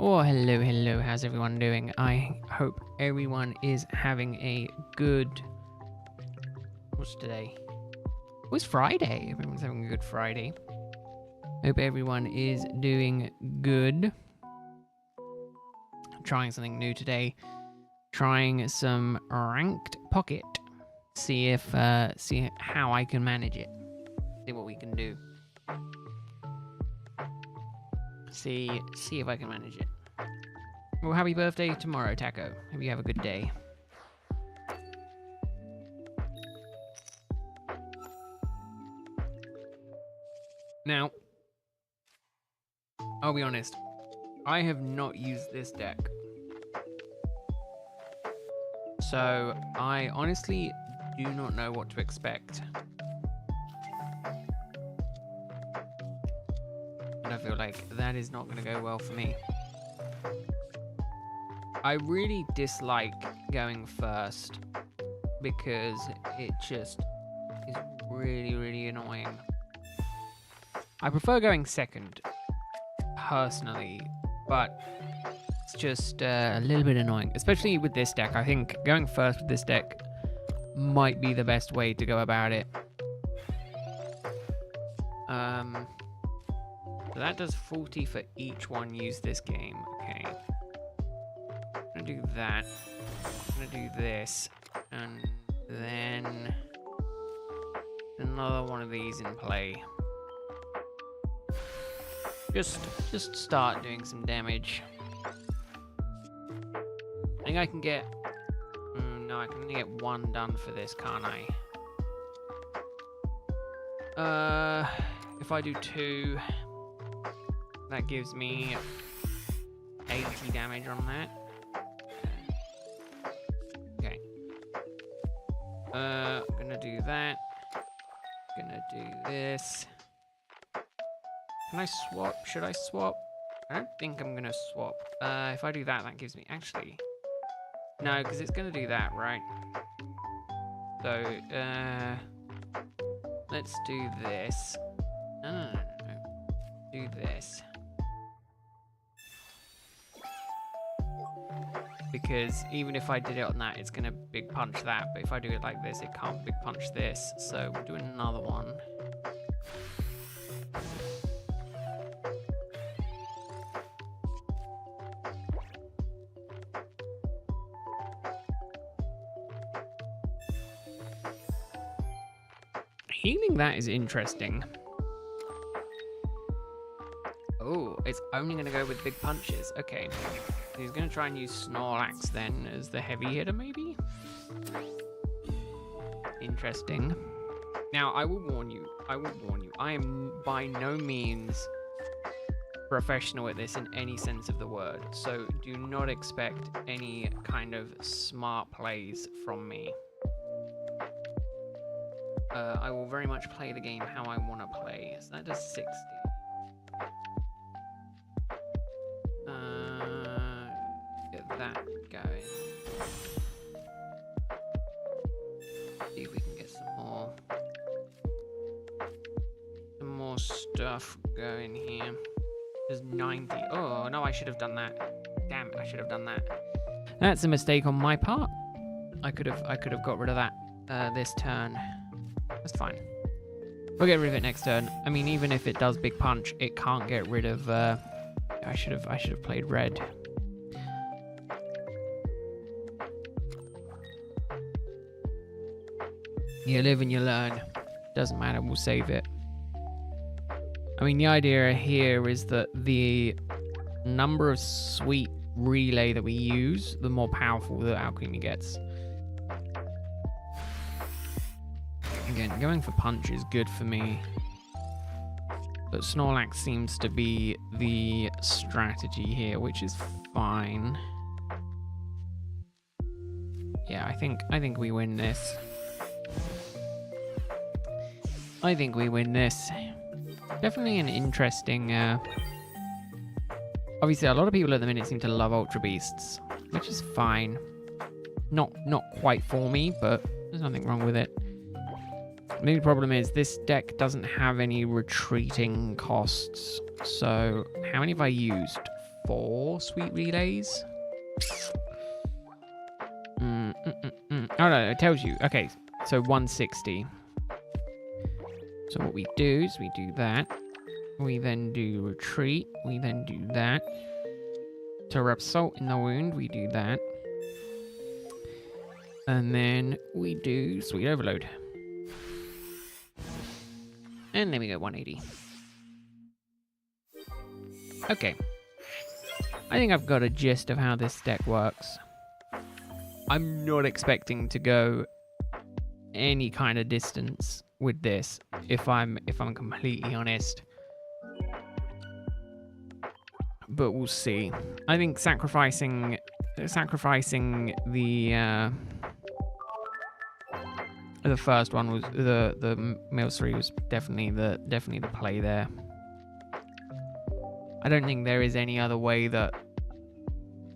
Oh, hello, how's everyone doing? I hope everyone is having a good... What's today? It was Friday. Everyone's having a good Friday. Hope everyone is doing good. Trying something new today. Trying some ranked pocket. See how I can manage it. See what we can do. See if I can manage it. Well, happy birthday tomorrow, Taco. Hope you have a good day. Now, I'll be honest. I have not used this deck. So, I honestly do not know what to expect. And I feel like that is not going to go well for me. I really dislike going first because it just is really, really annoying. I prefer going second, personally, but it's just a little bit annoying, especially with this deck. I think going first with this deck might be the best way to go about it. So that does 40 for each one used this game. Okay. I'm gonna do that. I'm gonna do this, and then another one of these in play. Just start doing some damage. I think I can get... no, I can only get one done for this, can't I? If I do 2, that gives me 80 damage on that. Okay. Gonna do that. Gonna do this. Can I swap? Should I swap? I don't think I'm gonna swap. If I do that, that gives me... Actually... No, because it's gonna do that, right? So, let's do this. No. Do this. Because even if I did it on that, it's gonna big punch that. But if I do it like this, it can't big punch this. So we'll do another one. Healing that is interesting. Oh, it's only going to go with big punches. Okay. He's going to try and use Snorlax then as the heavy hitter, maybe? Interesting. Now, I will warn you. I am by no means professional at this in any sense of the word. So do not expect any kind of smart plays from me. I will very much play the game how I want to play. So that does 60. Get that going. See if we can get some more stuff going here. There's 90. Oh no, I should have done that. Damn it, I should have done that. That's a mistake on my part. I could have got rid of that this turn. That's fine. We'll get rid of it next turn. I mean, even if it does big punch, it can't get rid of... I should have played red. You live and you learn. Doesn't matter, we'll save it. I mean, the idea here is that the number of sweet relay that we use, the more powerful the alchemy gets. Again, going for punch is good for me. But Snorlax seems to be the strategy here, which is fine. Yeah, I think we win this. I think we win this. Definitely an interesting... Obviously, a lot of people at the minute seem to love Ultra Beasts, which is fine. Not quite for me, but there's nothing wrong with it. The only problem is this deck doesn't have any retreating costs. So how many have I used? 4 sweet relays. Oh no, it tells you. Okay, so 160. So what we do is we do that. We then do retreat. We then do that. To rub salt in the wound, we do that. And then we do sweet overload. And then we go 180. Okay. I think I've got a gist of how this deck works. I'm not expecting to go any kind of distance with this, if I'm completely honest. But we'll see. I think sacrificing the first one was the Mill 3 was definitely the play there. I don't think there is any other way that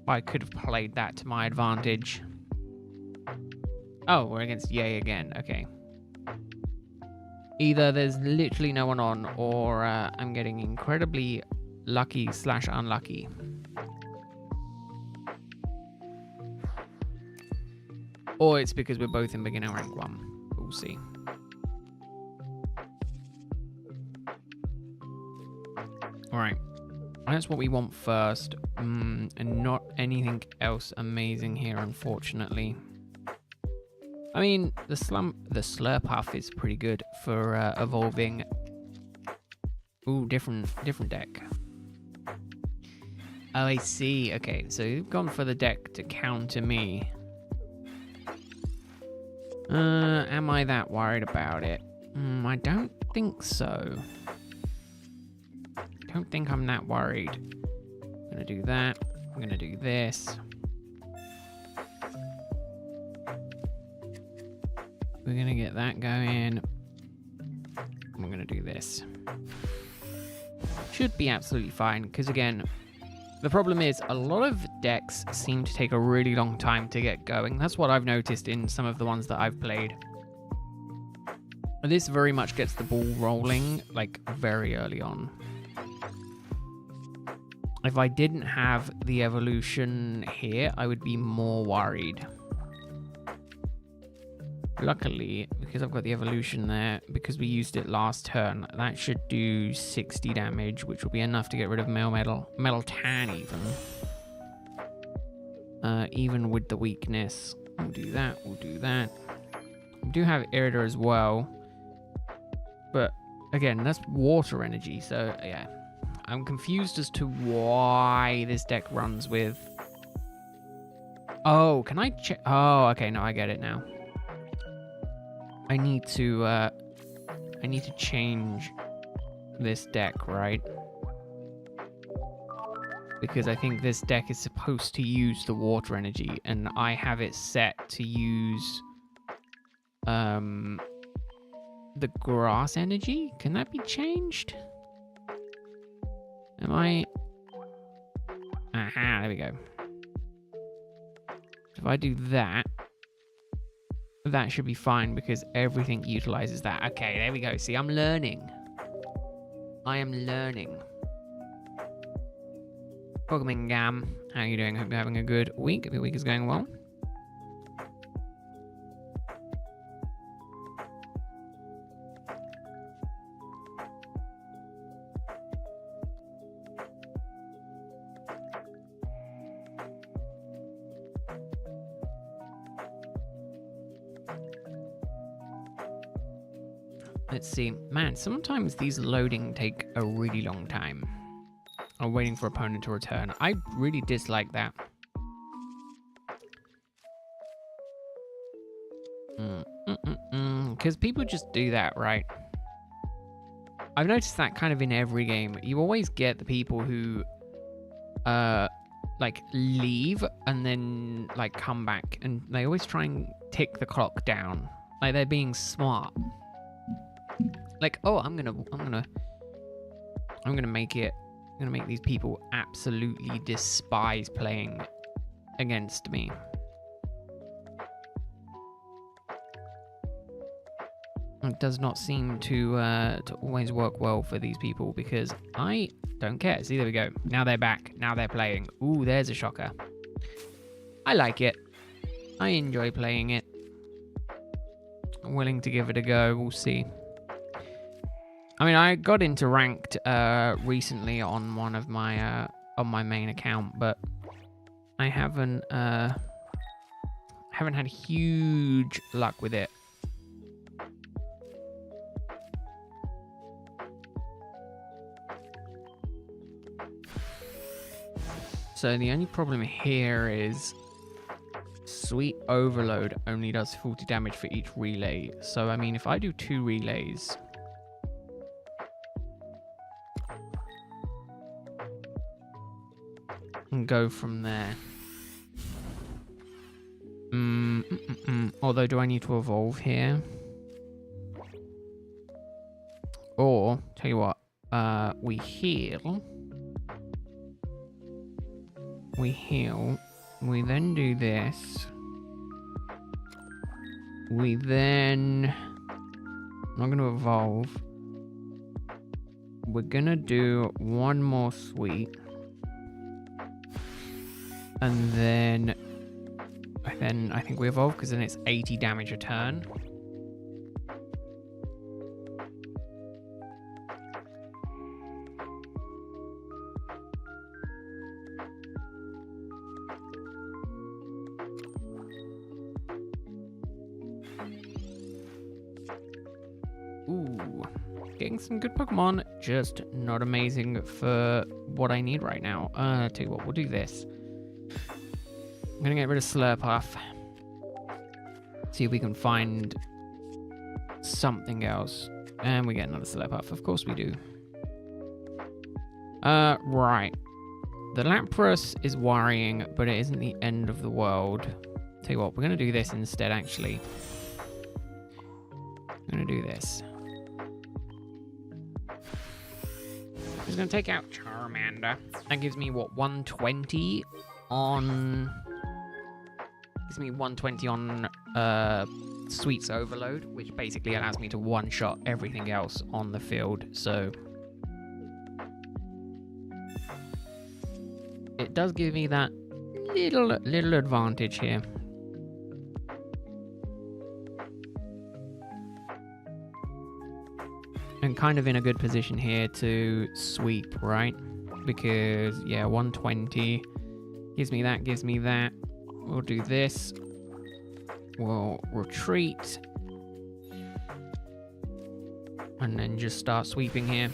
I could have played that to my advantage. Oh, we're against Yay again. Okay. Either there's literally no one on, or I'm getting incredibly lucky / unlucky. Or it's because we're both in beginner rank 1. We'll see. Alright. That's what we want first. And not anything else amazing here, unfortunately. I mean, the Slurpuff is pretty good for evolving. Ooh, different deck. Oh, I see. Okay, so you've gone for the deck to counter me. Am I that worried about it? I don't think so. Don't think I'm that worried. I'm gonna do that. I'm gonna do this. We're gonna get that going. We're gonna do this. Should be absolutely fine, because again, the problem is a lot of decks seem to take a really long time to get going. That's what I've noticed in some of the ones that I've played. This very much gets the ball rolling, like, very early on. If I didn't have the evolution here, I would be more worried. Luckily, because I've got the evolution there, because we used it last turn, that should do 60 damage, which will be enough to get rid of Metal Tan even. Even with the weakness. We'll do that, we'll do that. We do have Irida as well. But, again, that's water energy, so, yeah. I'm confused as to why this deck runs with... Oh, can I check? Oh, okay, no, I get it now. I need to change this deck, right? Because I think this deck is supposed to use the water energy, and I have it set to use the grass energy. Can that be changed? Am I... Aha, there we go. If I do that, that should be fine because everything utilizes that. Okay, there we go. See, I'm learning. I am learning. Pokemon Gam, how are you doing? Hope you're having a good week. The week is going well. Let's see. Man, sometimes these loading take a really long time. I'm waiting for opponent to return. I really dislike that. Because people just do that, right? I've noticed that kind of in every game. You always get the people who, like, leave and then, like, come back. And they always try and tick the clock down. Like, they're being smart. Like, oh, I'm gonna make these people absolutely despise playing against me. It does not seem to always work well for these people because I don't care. See, there we go. Now they're back. Now they're playing. Ooh, there's a shocker. I like it. I enjoy playing it. I'm willing to give it a go. We'll see. I mean, I got into ranked recently on one of my on my main account, but I haven't had huge luck with it. So the only problem here is Sweet Overload only does 40 damage for each relay. So, I mean, if I do 2 relays... and go from there. Although, do I need to evolve here? Or, tell you what, we heal. We heal. We then do this. We then... I'm not going to evolve. We're going to do one more sweet. And then I think we evolve because then it's 80 damage a turn. Ooh, getting some good Pokemon, just not amazing for what I need right now. Tell you what, we'll do this. I'm gonna get rid of Slurpuff. See if we can find something else. And we get another Slurpuff, of course we do. Right. The Lapras is worrying, but it isn't the end of the world. Tell you what, we're gonna do this instead, actually. I'm gonna do this. I'm just gonna take out Charmander. That gives me, what, 120 on... Gives me 120 on Sweets Overload, which basically allows me to one-shot everything else on the field, so... It does give me that little advantage here. And kind of in a good position here to sweep, right? Because, yeah, 120 gives me that, gives me that. We'll do this. We'll retreat. And then just start sweeping here.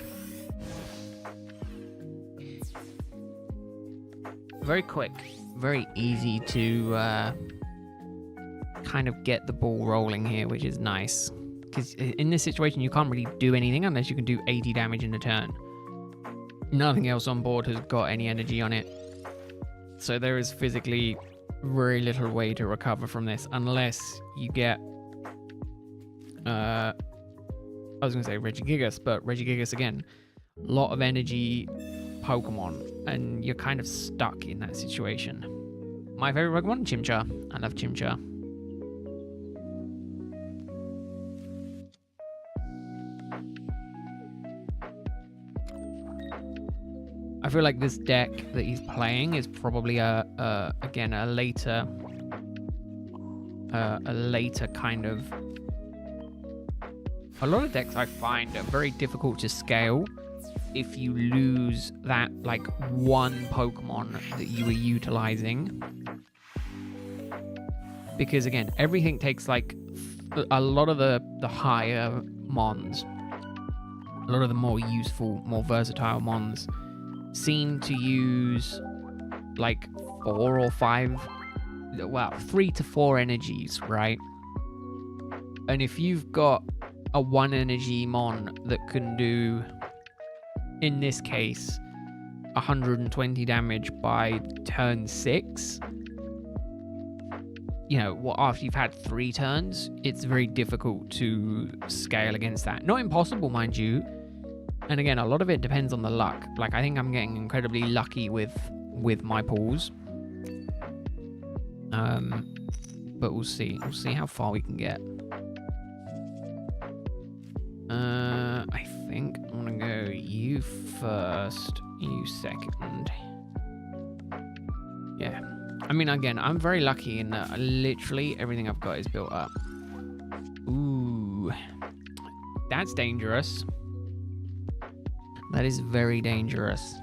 Very quick. Very easy to kind of get the ball rolling here, which is nice. Because in this situation, you can't really do anything unless you can do 80 damage in a turn. Nothing else on board has got any energy on it. So there is physically very little way to recover from this unless you get... I was going to say Regigigas, but Regigigas, again, a lot of energy Pokemon, and you're kind of stuck in that situation. My favorite Pokemon, Chimchar. I love Chimchar. I feel like this deck that he's playing is probably again a later kind of... A lot of decks I find are very difficult to scale if you lose that like one Pokemon that you were utilizing, because again everything takes like a lot of the higher mons, a lot of the more useful, more versatile mons seem to use like 4 or 5, well, 3 to 4 energies, right? And if you've got a 1 energy mon that can do, in this case, 120 damage by turn 6, you know, well, after you've had 3 turns, it's very difficult to scale against that. Not impossible, mind you. And again, a lot of it depends on the luck. Like, I think I'm getting incredibly lucky with my pulls. But we'll see. We'll see how far we can get. do first, you second. Yeah. I mean, again, I'm very lucky in that literally everything I've got is built up. Ooh. That's dangerous. That is very dangerous.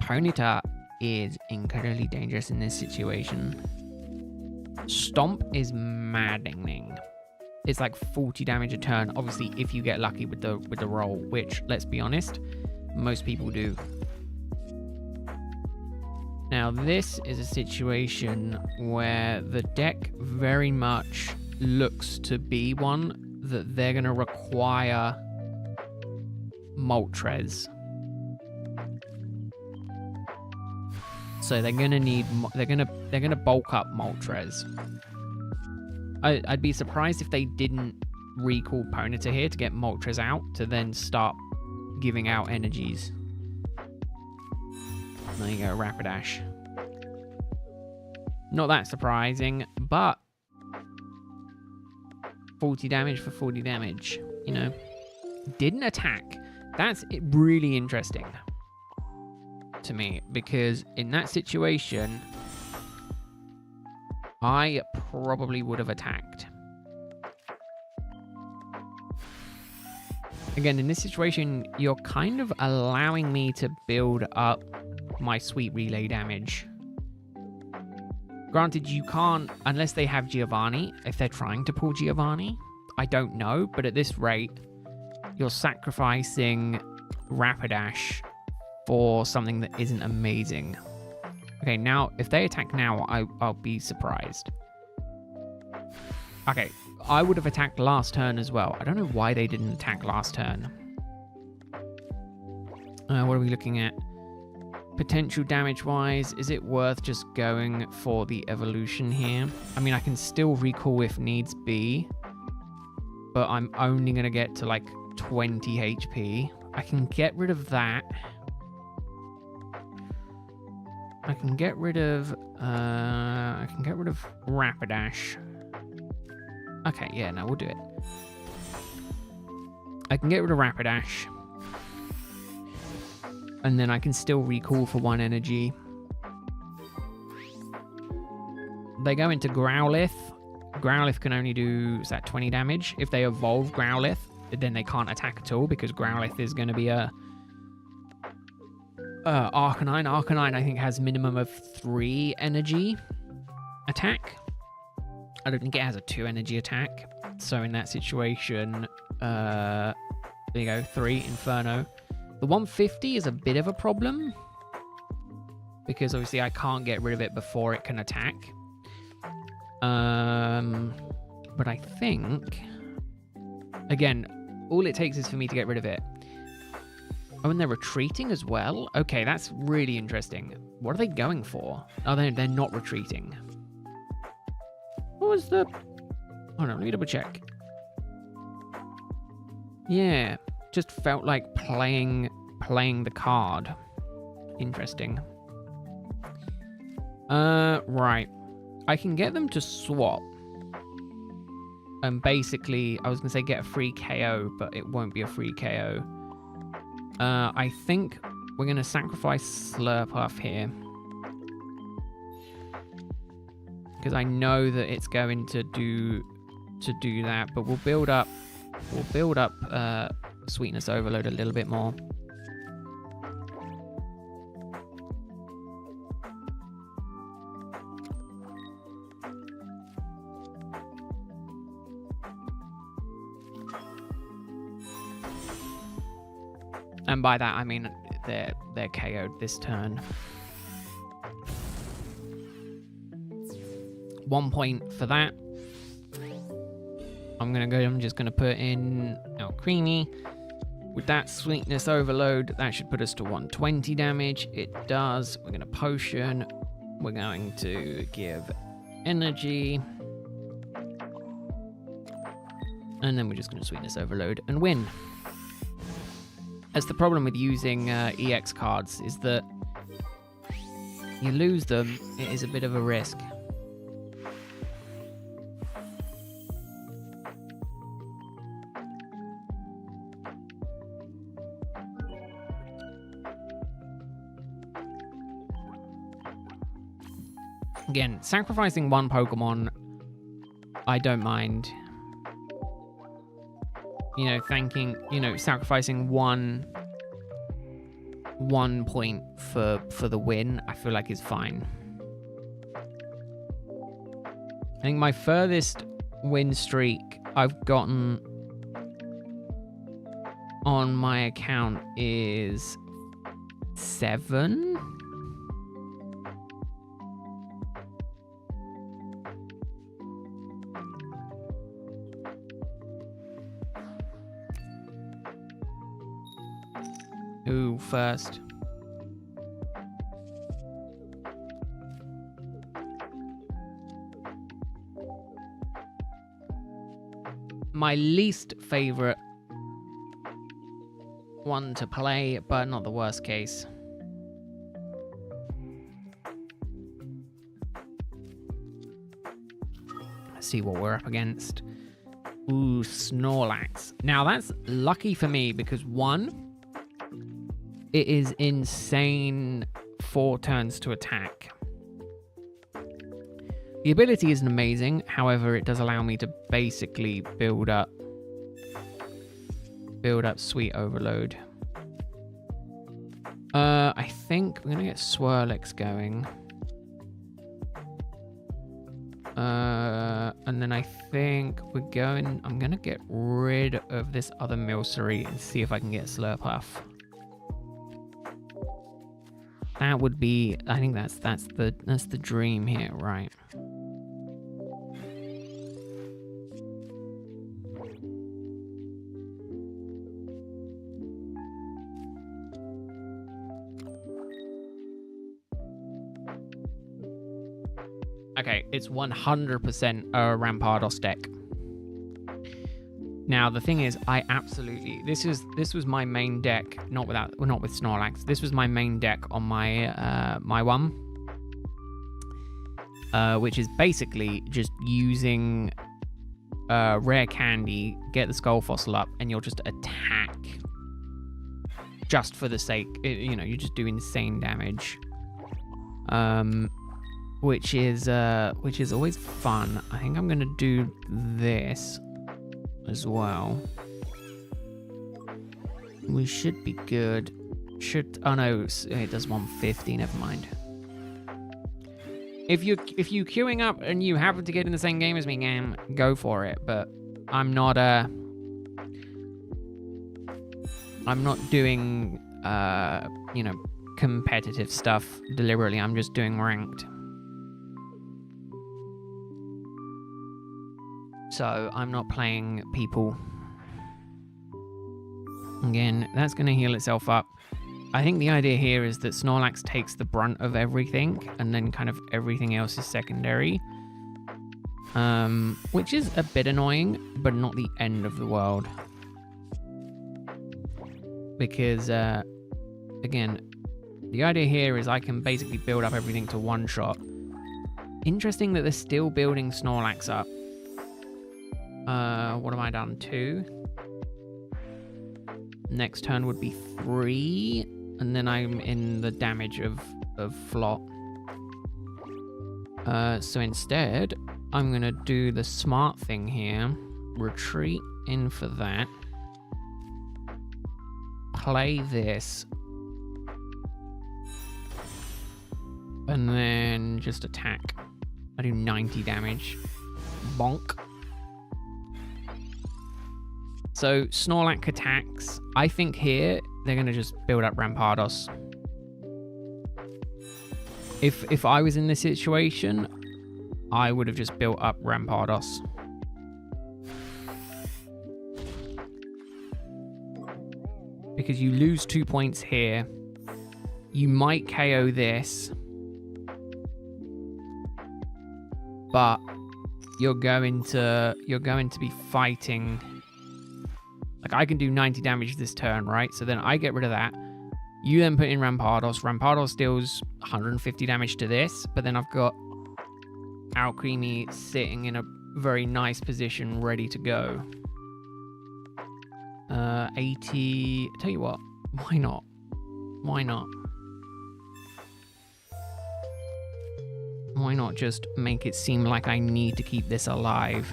Ponyta is incredibly dangerous in this situation. Stomp is maddening. It's like 40 damage a turn, obviously if you get lucky with the roll, which, let's be honest, most people do. Now this is a situation where the deck very much looks to be one that they're going to require Moltres. So they're going to need, they're going to bulk up Moltres. I'd be surprised if they didn't recall Ponyta here to get Moltres out to then start giving out energies. There you go, Rapidash. Not that surprising, but 40 damage for 40 damage, you know. Didn't attack. That's really interesting to me, because in that situation, I probably would have attacked. Again, in this situation, you're kind of allowing me to build up my sweet relay damage. Granted, you can't, unless they have Giovanni, if they're trying to pull Giovanni. I don't know, but at this rate, you're sacrificing Rapidash for something that isn't amazing. Okay, now, if they attack now, I'll be surprised. Okay, I would have attacked last turn as well. I don't know why they didn't attack last turn. What are we looking at? Potential damage-wise, is it worth just going for the evolution here? I mean, I can still recall if needs be, but I'm only going to get to like 20 HP. I can get rid of that. I can get rid of Rapidash. Okay, yeah, no, we'll do it. I can get rid of Rapidash. And then I can still recall for 1 energy. They go into Growlithe. Growlithe can only do, is that 20 damage? If they evolve Growlithe, then they can't attack at all, because Growlithe is going to be a Arcanine. Arcanine, I think, has minimum of 3 energy attack. I don't think it has a 2 energy attack. So in that situation, there you go, 3 Inferno. The 150 is a bit of a problem, because obviously I can't get rid of it before it can attack. But I think, again, all it takes is for me to get rid of it. Oh, and they're retreating as well? Okay, that's really interesting. What are they going for? Oh, they're not retreating. What was the... Hold on, let me double check. Yeah, just felt like playing the card. Interesting. Right. I can get them to swap. And basically, I was going to say get a free KO, but it won't be a free KO. I think we're going to sacrifice Slurpuff here. Because I know that it's going to do that, but we'll build up Sweetness Overload a little bit more. And by that I mean they're KO'd this turn. 1 point for that. I'm just gonna put in Creamy. With that Sweetness Overload, that should put us to 120 damage. It does. We're gonna potion. We're going to give energy. And then we're just gonna Sweetness Overload and win. That's the problem with using EX cards, is that you lose them, it is a bit of a risk. Again, sacrificing one Pokemon, I don't mind. You know, sacrificing one point for the win, I feel like is fine. I think my furthest win streak I've gotten on my account is 7. Ooh, first. My least favorite one to play, but not the worst case. Let's see what we're up against. Ooh, Snorlax. Now that's lucky for me because 1, it is insane 4 turns to attack. The ability isn't amazing, however, it does allow me to basically build up Sweet Overload. I think we're gonna get Swirlix going. And then I think I'm gonna get rid of this other Milcery and see if I can get Slurpuff. That would be, I think that's the dream here, right? Okay, it's 100% a Rampardos deck. Now the thing is, I absolutely this was my main deck, not with Snorlax. This was my main deck on my my one, which is basically just using rare candy, get the Skull Fossil up, and you'll just attack just for the sake. You know, you just do insane damage. Which is always fun. I think I'm gonna do this as well. We should be good. Oh no, it does 150. Never mind. If you queuing up and you happen to get in the same game as me, go for it. But I'm not doing you know, competitive stuff deliberately. I'm just doing ranked. So I'm not playing people. Again, that's going to heal itself up. I think the idea here is that Snorlax takes the brunt of everything, and then kind of everything else is secondary. Which is a bit annoying, but not the end of the world. Because, again, the idea here is I can basically build up everything to one shot. Interesting that they're still building Snorlax up. What am I done? 2. Next turn would be 3, and then I'm in the damage of Flop. So instead, I'm gonna do the smart thing here. Retreat in for that. Play this. And then just attack. I do 90 damage. Bonk. So Snorlax attacks. I think here they're going to just build up Rampardos. If I was in this situation, I would have just built up Rampardos. Because you lose 2 points here. You might KO this. But you're going to be fighting. Like, I can do 90 damage this turn, right? So then I get rid of that. You then put in Rampardos. Rampardos deals 150 damage to this, but then I've got Alcremie sitting in a very nice position, ready to go. 80... Tell you what, why not? Why not? Why not just make it seem like I need to keep this alive?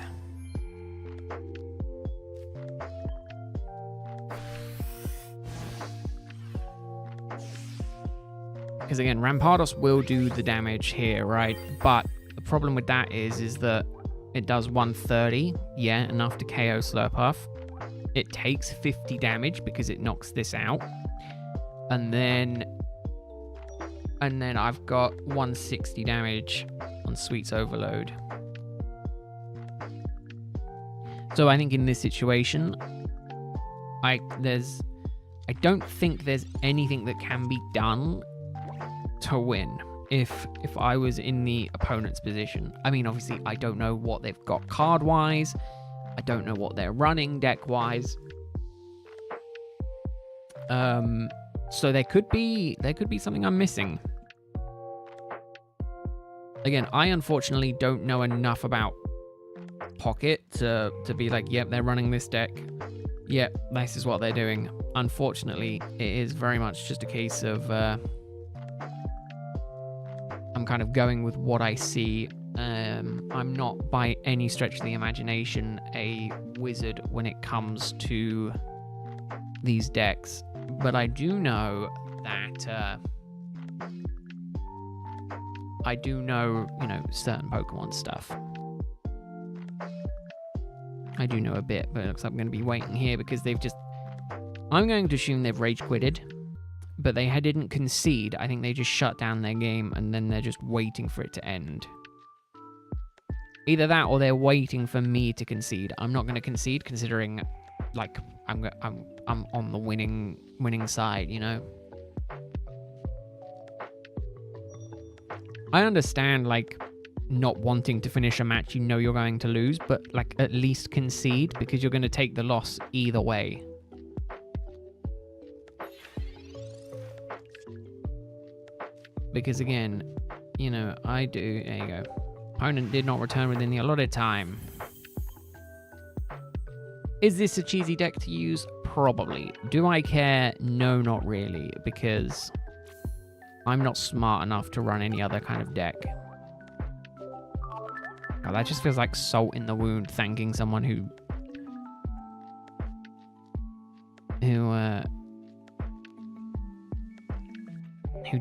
Because again, Rampardos will do the damage here, right? But the problem with that is that it does 130. Yeah, enough to KO Slurpuff. It takes 50 damage because it knocks this out. And then I've got 160 damage on Sweets Overload. So I think in this situation, I don't think there's anything that can be done to win if I was in the opponent's position. I mean, obviously, I don't know what they've got card-wise. I don't know what they're running deck-wise. So there could be something I'm missing. Again, I unfortunately don't know enough about Pocket to be like, yep, they're running this deck. Yep, this is what they're doing. Unfortunately, it is very much just a case of I'm kind of going with what I see. I'm not by any stretch of the imagination a wizard when it comes to these decks, but I do know that I do know, certain Pokemon stuff. I do know a bit, but it looks like I'm going to be waiting here because I'm going to assume they've rage quitted, but they didn't concede. I think they just shut down their game and then they're just waiting for it to end. Either that or they're waiting for me to concede. I'm not going to concede considering, like, I'm on the winning side, I understand, like, not wanting to finish a match you're going to lose, but, like, at least concede because you're going to take the loss either way. Because again, there you go. Opponent did not return within the allotted time. Is this a cheesy deck to use? Probably. Do I care? No, not really, because I'm not smart enough to run any other kind of deck. Oh, that just feels like salt in the wound, thanking someone who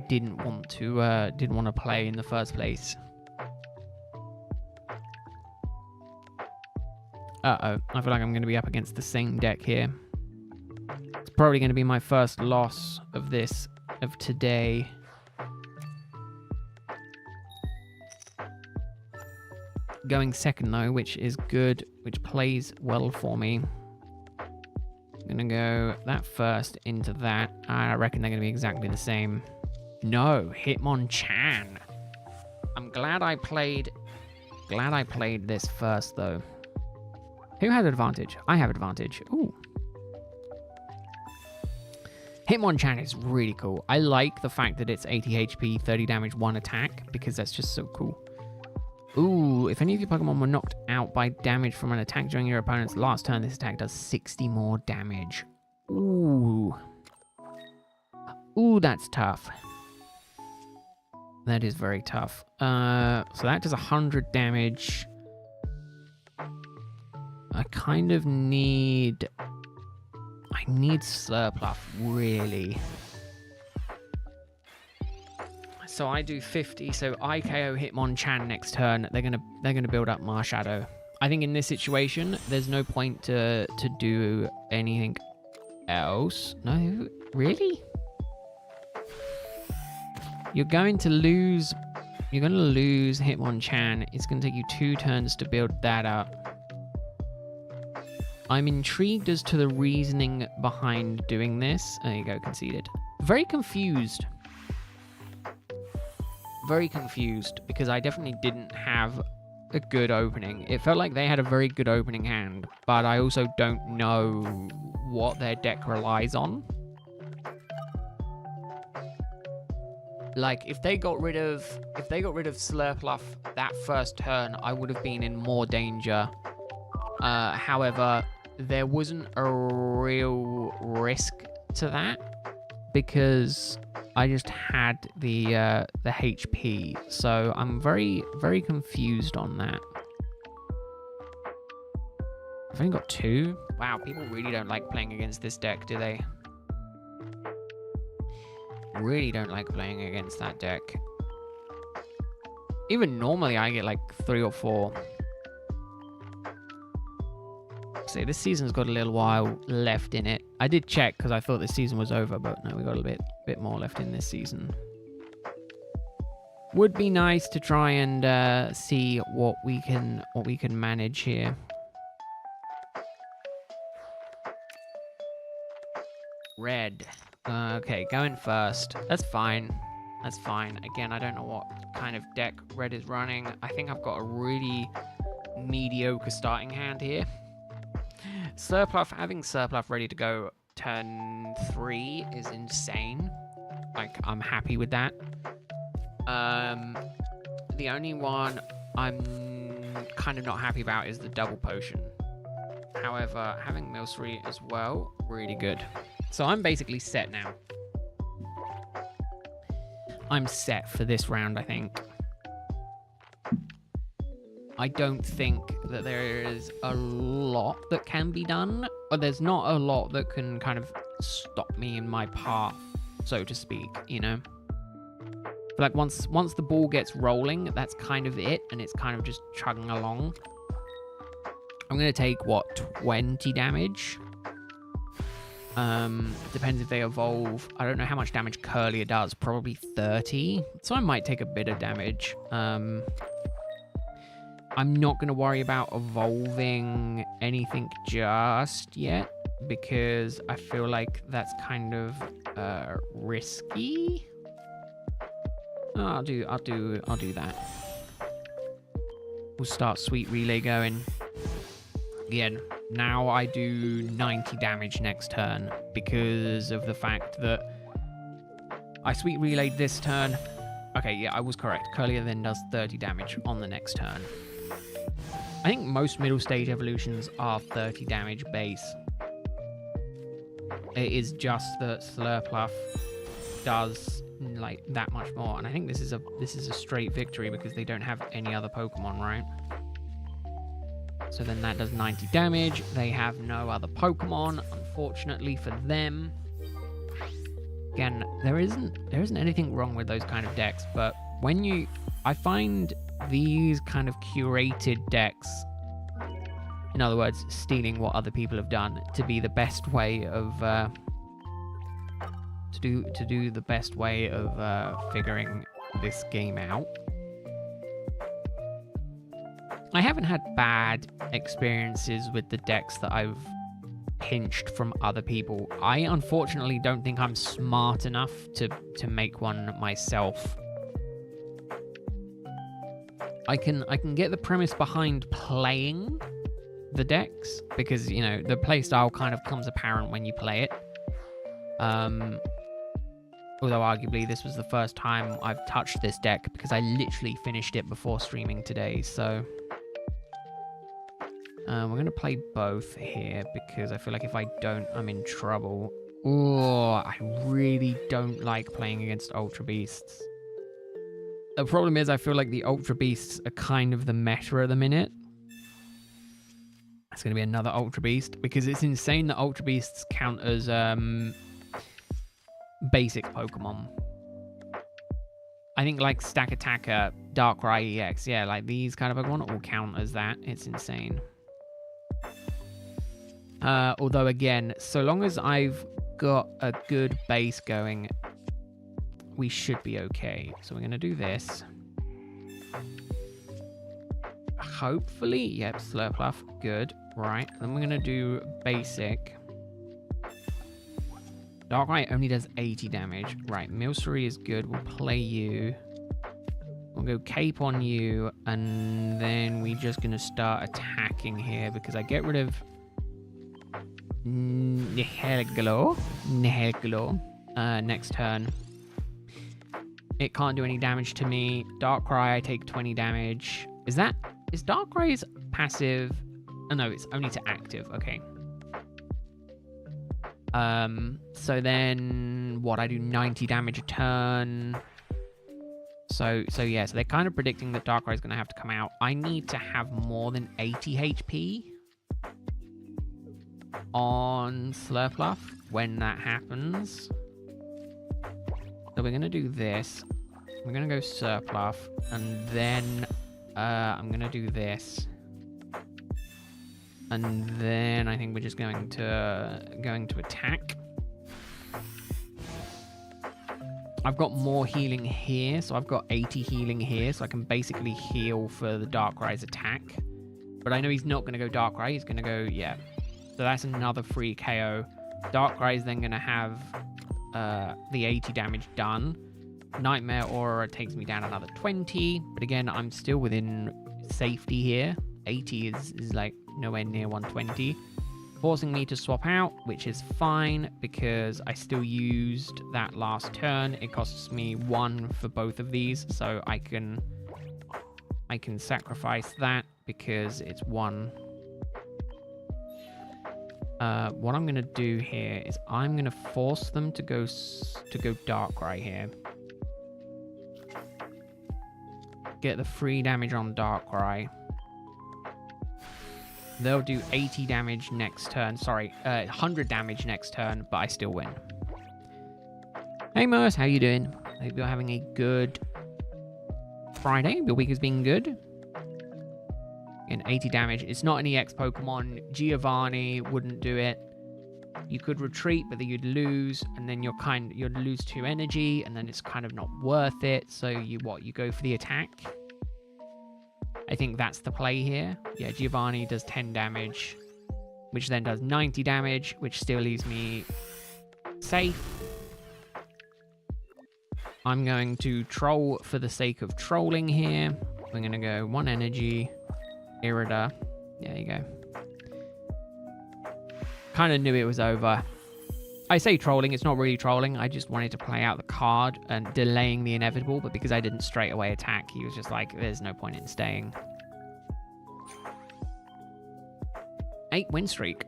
didn't want to play in the first place. Uh-oh, I feel like I'm going to be up against the same deck here. It's probably going to be my first loss of today. Going second though, which is good, which plays well for me. I'm going to go that first into that. I reckon they're going to be exactly the same. No, Hitmonchan. I'm glad I played this first though. Who has advantage? I have advantage. Ooh. Hitmonchan is really cool. I like the fact that it's 80 HP, 30 damage, 1 attack, because that's just so cool. Ooh, if any of your Pokemon were knocked out by damage from an attack during your opponent's last turn, this attack does 60 more damage. Ooh. Ooh, that's tough. That is very tough. So that does 100 damage. I kind of need... I need Slurpuff, really. So I do 50, so I KO Hitmonchan next turn. They're gonna build up Marshadow. I think in this situation, there's no point to do anything else. No, really? You're going to lose Hitmonchan. It's gonna take you 2 turns to build that up. I'm intrigued as to the reasoning behind doing this. There you go, conceded. Very confused. Very confused, because I definitely didn't have a good opening. It felt like they had a very good opening hand, but I also don't know what their deck relies on. Like, if they got rid of Slurpuff that first turn, I would have been in more danger. However, there wasn't a real risk to that, because I just had the HP, so I'm very, very confused on that. I've only got 2. Wow, people really don't like playing against this deck, do they? Really don't like playing against that deck. Even normally I get like 3 or 4. So this season's got a little while left in it. I did check because I thought this season was over, but no, we got a bit more left in this season. Would be nice to try and see what we can manage here. Red. Okay, going first. That's fine. That's fine. Again, I don't know what kind of deck red is running. I think I've got a really mediocre starting hand here. Surpluff, having Surpluff ready to go turn 3 is insane. Like, I'm happy with that. The only one I'm kind of not happy about is the double potion. However, having Milcery as well, really good. So I'm basically set now. I'm set for this round, I think. I don't think that there is a lot that can be done, or there's not a lot that can kind of stop me in my path, so to speak, you know? But like once the ball gets rolling, that's kind of it, and it's kind of just chugging along. I'm going to take, what, 20 damage? Depends if they evolve. I don't know how much damage Curlier does, probably 30. So I might take a bit of damage. I'm not going to worry about evolving anything just yet, because I feel like that's kind of risky. Oh, I'll do that. We'll start Sweet Relay going. Again, now I do 90 damage next turn because of the fact that I Sweet Relayed this turn. Okay, yeah, I was correct. Curlier then does 30 damage on the next turn. I think most middle stage evolutions are 30 damage base. It is just that Slurpluff does like that much more, and I think this is a straight victory because they don't have any other Pokemon, right? So then that does 90 damage. They have no other Pokemon, unfortunately for them. Again, there isn't anything wrong with those kind of decks, but I find these kind of curated decks, in other words, stealing what other people have done, to be the best way of to do the best way of figuring this game out. I haven't had bad experiences with the decks that I've pinched from other people. I unfortunately don't think I'm smart enough to make one myself. I can get the premise behind playing the decks because, you know, the playstyle kind of comes apparent when you play it. Although arguably this was the first time I've touched this deck because I literally finished it before streaming today, so we're going to play both here because I feel like if I don't, I'm in trouble. Oh, I really don't like playing against Ultra Beasts. The problem is I feel like the Ultra Beasts are kind of the meta at the minute. It's going to be another Ultra Beast because it's insane that Ultra Beasts count as basic Pokemon. I think like Stack Attacker, Darkrai EX, yeah, like these kind of Pokemon all count as that. It's insane. Although again, so long as I've got a good base going, we should be okay. So we're going to do this. Hopefully, yep, Slurpluff, good. Right, then we're going to do basic. Darkrai only does 80 damage. Right, Milcery is good. We'll play you. We'll go Cape on you, and then we're just going to start attacking here because I get rid of Nihilglo next turn. It can't do any damage to me. Darkrai, I take 20 damage. Is Darkrai's passive? Oh no, it's only to active. Okay. So then what I do 90 damage a turn. So yeah, so they're kind of predicting that Darkrai is going to have to come out. I need to have more than 80 HP on Slurpluff when that happens. So we're going to do this. We're going to go Surpluff, and then I'm going to do this. And then I think we're just going to attack. I've got more healing here, so I've got 80 healing here, so I can basically heal for the Darkrai's attack. But I know he's not going to go Darkrai, he's going to go, yeah. So that's another free KO. Darkrai is then going to have the 80 damage done. Nightmare Aura takes me down another 20, but again, I'm still within safety here. 80 is like nowhere near 120. Forcing me to swap out, which is fine because I still used that last turn. It costs me 1 for both of these, so I can sacrifice that because it's 1. What I'm gonna do here is I'm gonna force them to go Darkrai here. Get the free damage on Darkrai. They'll do 80 damage next turn. Sorry, 100 damage next turn, but I still win. Hey, Merce, how you doing? I hope you're having a good Friday. Your week has been good. And 80 damage. It's not an EX Pokemon. Giovanni wouldn't do it. You could retreat, but then you'd lose, and then you'd lose 2 energy, and then it's kind of not worth it. So you go for the attack. I think that's the play here. Yeah, Giovanni does 10 damage, which then does 90 damage, which still leaves me safe. I'm going to troll for the sake of trolling here. We're going to go 1 energy, Irida. There you go. Kind of knew it was over. I say trolling, it's not really trolling. I just wanted to play out the card and delaying the inevitable, but because I didn't straight away attack, he was just like, there's no point in staying. 8 win streak.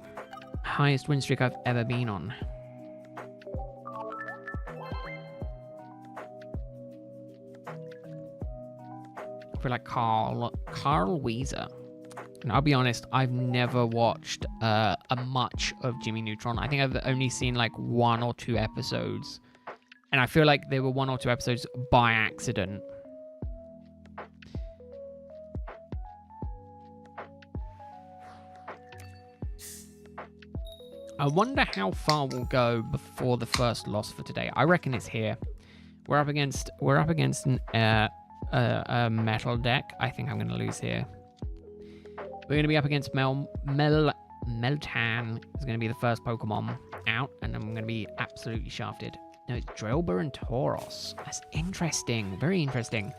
Highest win streak I've ever been on. I feel like Carl Weezer. And I'll be honest, I've never watched a much of Jimmy Neutron. I think I've only seen like 1 or 2 episodes. And I feel like there were 1 or 2 episodes by accident. I wonder how far we'll go before the first loss for today. I reckon it's here. We're up against a metal deck. I think I'm going to lose here. We're going to be up against Meltan. Is going to be the first Pokemon out, and I'm going to be absolutely shafted. No, it's Drillbur and Tauros. That's interesting. Very interesting.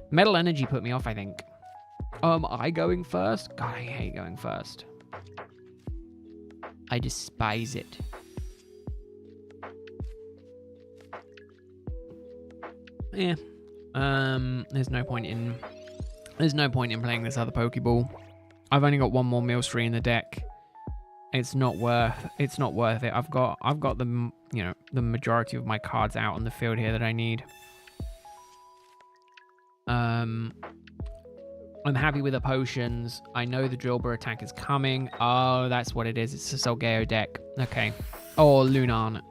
Metal Energy put me off, I think. I going first? God, I hate going first. I despise it. Yeah. There's no point in playing this other Pokeball. I've only got 1 more Millstream in the deck. It's not worth it. I've got the the majority of my cards out on the field here that I need. I'm happy with the potions. I know the Drillbur attack is coming. Oh, that's what it is. It's a Solgeo deck. Okay. Oh, Lunana.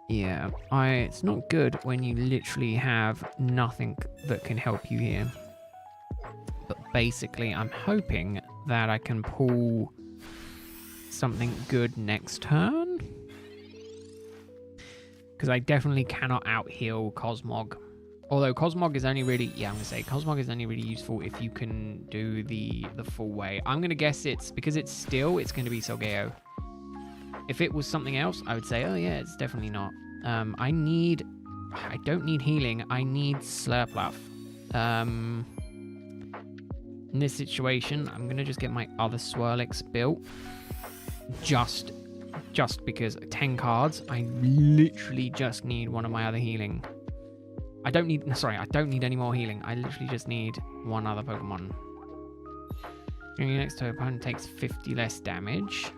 Yeah, it's not good when you literally have nothing that can help you here. But basically, I'm hoping that I can pull something good next turn. Because I definitely cannot out-heal Cosmog. Although Cosmog is only really... Yeah, I'm going to say Cosmog is only really useful if you can do the full way. I'm going to guess because it's steel, it's going to be Solgeo. If it was something else, I would say, oh yeah, it's definitely not. I don't need healing. I need Slurpluff. In this situation, I'm going to just get my other Swirlix built. Just because 10 cards, I literally just need one of my other healing. I don't need any more healing. I literally just need one other Pokemon. Your next to opponent takes 50 less damage.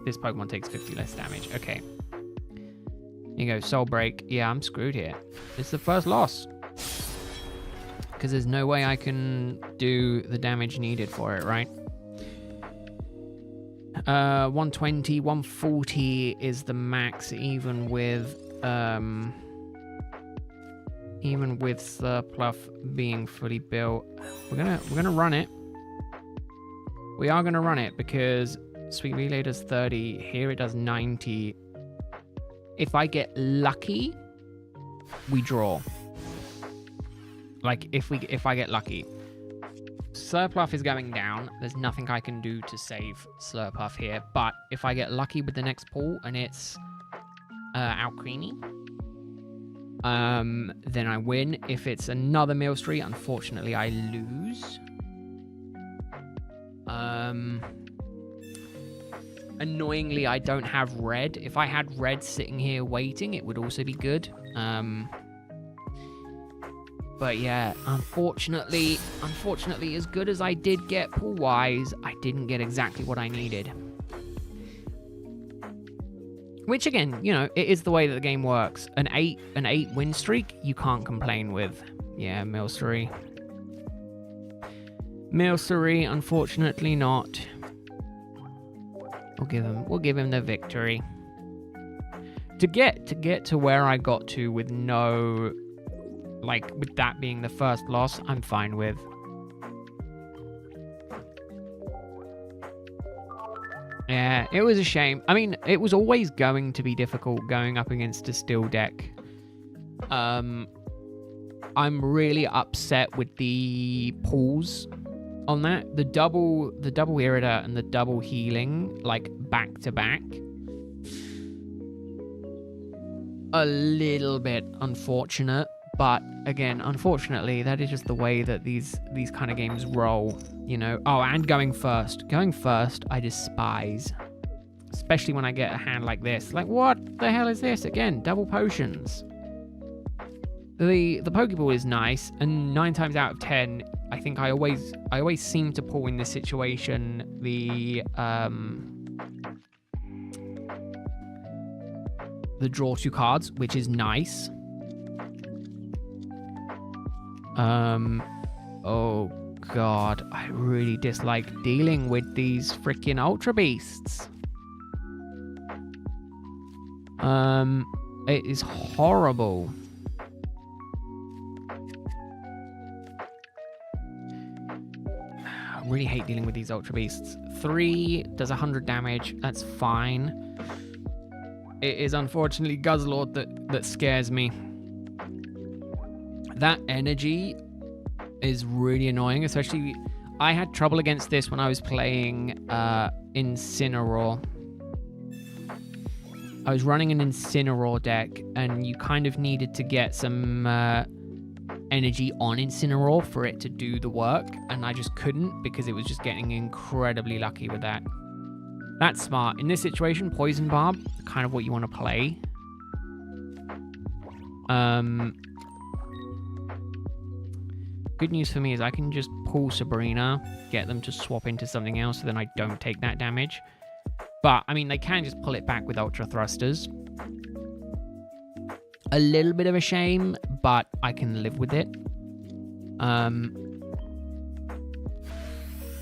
this Pokemon takes 50 less damage. Okay. Here you go, Soul Break. Yeah, I'm screwed here. It's the first loss. Because there's no way I can do the damage needed for it, right? 120, 140 is the max, even with Slurpluff being fully built. We're gonna run it. We are gonna run it because Sweet Relay does 30. Here it does 90. If I get lucky, we draw. Like if I get lucky. Slurpluff is going down. There's nothing I can do to save Slurpuff here. But if I get lucky with the next pull and it's Alcremie, then I win. If it's another Millstreet, unfortunately I lose. Annoyingly, I don't have red. If I had red sitting here waiting, it would also be good. But yeah, unfortunately, as good as I did get pull-wise, I didn't get exactly what I needed. Which again, you know, it is the way that the game works. An 8 win streak, you can't complain with. Yeah, Milcery. Milcery, unfortunately not. We'll give him the victory. To get to where I got to with no, like, with that being the first loss, I'm fine with. Yeah, it was a shame. I mean, it was always going to be difficult going up against a steel deck. I'm really upset with the pulls on that. The double Irida and the double healing, like, back to back. A little bit unfortunate. But again, unfortunately, that is just the way that these kind of games roll, you know. Oh, and going first. Going first, I despise. Especially when I get a hand like this. Like, what the hell is this? Again, double potions. The Pokeball is nice, and 9 times out of 10, I think I always seem to pull in this situation the draw 2 cards, which is nice. Oh god, I really dislike dealing with these freaking Ultra Beasts. It is horrible. I really hate dealing with these Ultra Beasts. 3 does 100 damage, that's fine. It is unfortunately Guzzlord that scares me. That energy is really annoying, especially I had trouble against this when I was playing Incineroar. I was running an Incineroar deck, and you kind of needed to get some energy on Incineroar for it to do the work, and I just couldn't because it was just getting incredibly lucky with that. That's smart. In this situation, Poison Barb, kind of what you want to play. Good news for me is I can just pull Sabrina, get them to swap into something else so then I don't take that damage. But, I mean, they can just pull it back with Ultra Thrusters. A little bit of a shame, but I can live with it.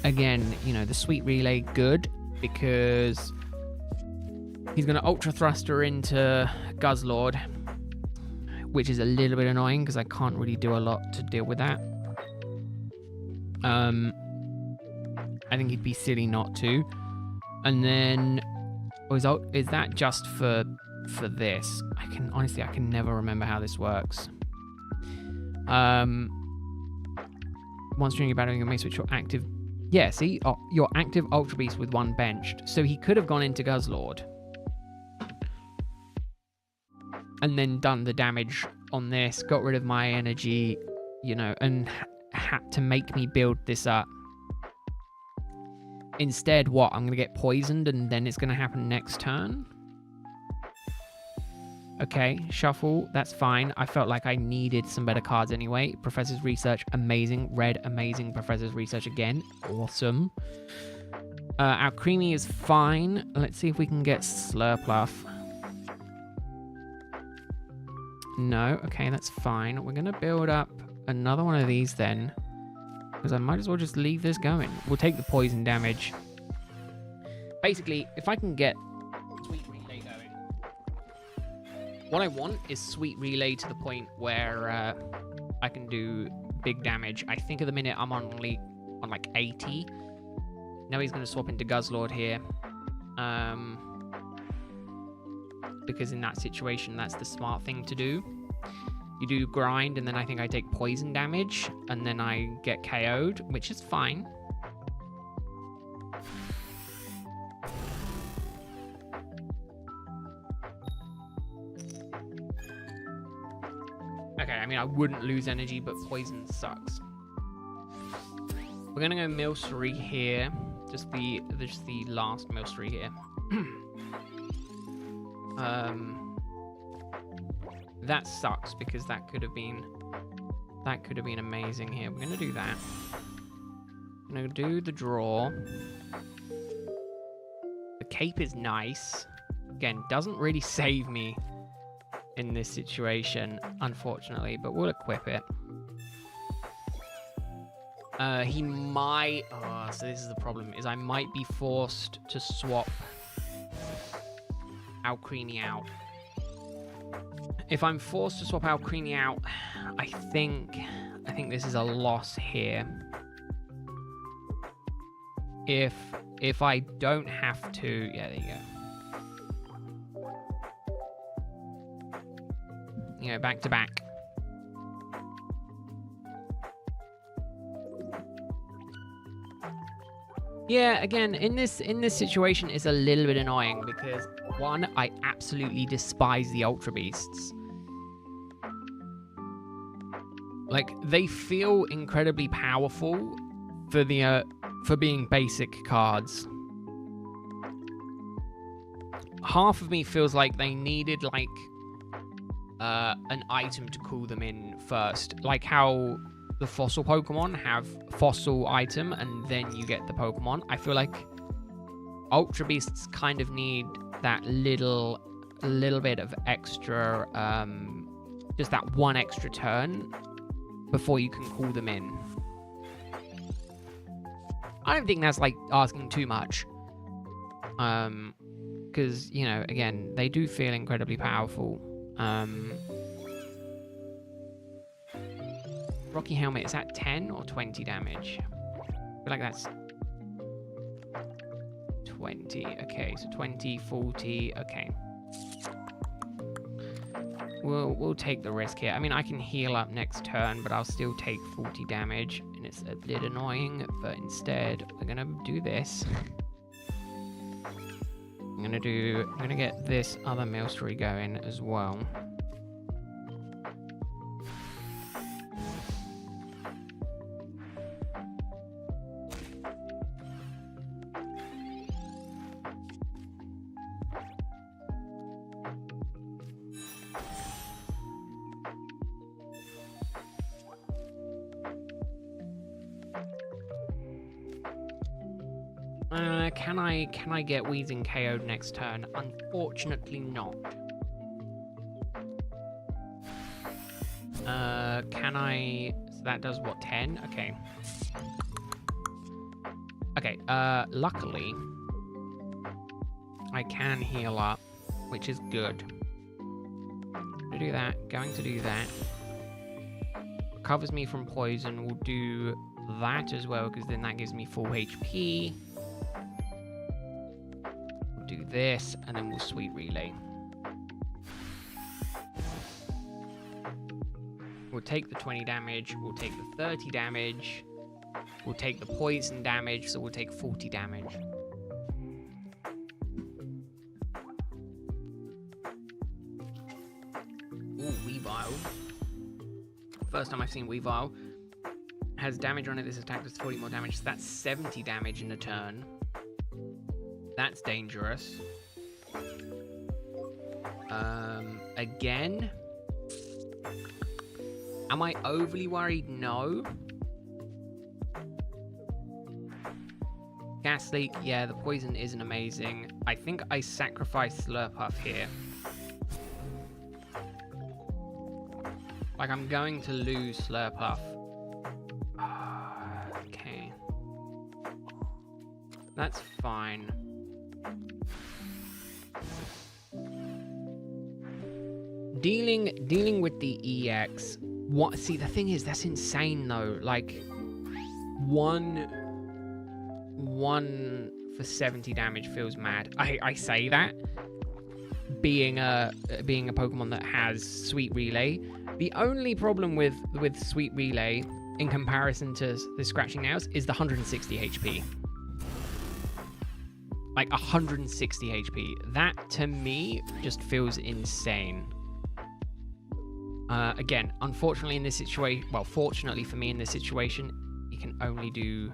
Again, you know, the Sweet Relay, good, because he's going to Ultra Thruster into Guzzlord, which is a little bit annoying because I can't really do a lot to deal with that. I think he'd be silly not to. And then, is that just for this? I can never remember how this works. Once during your battling, you may switch your active. Yeah, see, your active Ultra Beast with 1 benched. So he could have gone into Guzzlord and then done the damage on this, got rid of my energy, you know, and had to make me build this up. Instead, what? I'm going to get poisoned and then it's going to happen next turn? Okay, shuffle, that's fine. I felt like I needed some better cards anyway. Professor's Research, amazing. Red, amazing. Professor's Research again, awesome. Our creamy is fine. Let's see if we can get Slurpluff. No, okay, that's fine. We're gonna build up another one of these then, because I might as well just leave this going. We'll take the poison damage. Basically, if I can get Sweet Relay going, what I want is Sweet Relay to the point where I can do big damage. I think at the minute I'm only on like 80. Now he's going to swap into Guzzlord here. Because in that situation, that's the smart thing to do. You do grind, and then I think I take poison damage, and then I get KO'd, which is fine. Okay, I mean, I wouldn't lose energy, but poison sucks. We're gonna go Milcery here. Just the last Milcery here. That sucks because that could have been amazing here. We're gonna do that. I'm gonna do the draw. The cape is nice. Again, doesn't really save me in this situation, unfortunately, but we'll equip it. He might... Oh, so this is the problem, is I might be forced to swap Alcremie out. If I'm forced to swap Alcremie out, I think this is a loss here. If I don't have to... Yeah, there you go. You know, back to back. Yeah, again, in this situation, it's a little bit annoying because, one, I absolutely despise the Ultra Beasts. Like, they feel incredibly powerful for the for being basic cards. Half of me feels like they needed like an item to cool them in first, like how the fossil Pokemon have fossil item and then you get the Pokemon. I feel like Ultra Beasts kind of need that little bit of extra, just that one extra turn before you can call them in. I don't think that's like asking too much. Because, you know, again, they do feel incredibly powerful. Rocky Helmet, is that 10 or 20 damage? I feel like that's 20. Okay, so 20, 40. Okay. We'll take the risk here. I mean, I can heal up next turn, but I'll still take 40 damage, and it's a bit annoying, but instead, we're gonna do this. I'm gonna get this other Milcery going as well. Can I get Weezing KO'd next turn? Unfortunately not. Can I... So that does what, 10? Okay. Okay, luckily, I can heal up, which is good. To do that, going to do that. Recovers me from poison, we'll do that as well, because then that gives me full HP. Do this, and then we'll Sweet Relay. We'll take the 20 damage, we'll take the 30 damage, we'll take the poison damage, so we'll take 40 damage. Ooh, Weavile. First time I've seen Weavile. Has damage on it, this attack does 40 more damage, so that's 70 damage in a turn. That's dangerous. Again? Am I overly worried? No. Gas leak, yeah, the poison isn't amazing. I think I sacrificed Slurpuff here. Like, I'm going to lose Slurpuff. Okay. That's fine. Dealing with the EX. What? See, the thing is, that's insane though. Like, one for 70 damage feels mad. I say that being a Pokemon that has Sweet Relay. The only problem with Sweet Relay in comparison to the Scratching Nails is the 160 HP. Like 160 HP. That to me just feels insane. Again, unfortunately in this situation, well, fortunately for me in this situation, you can only do...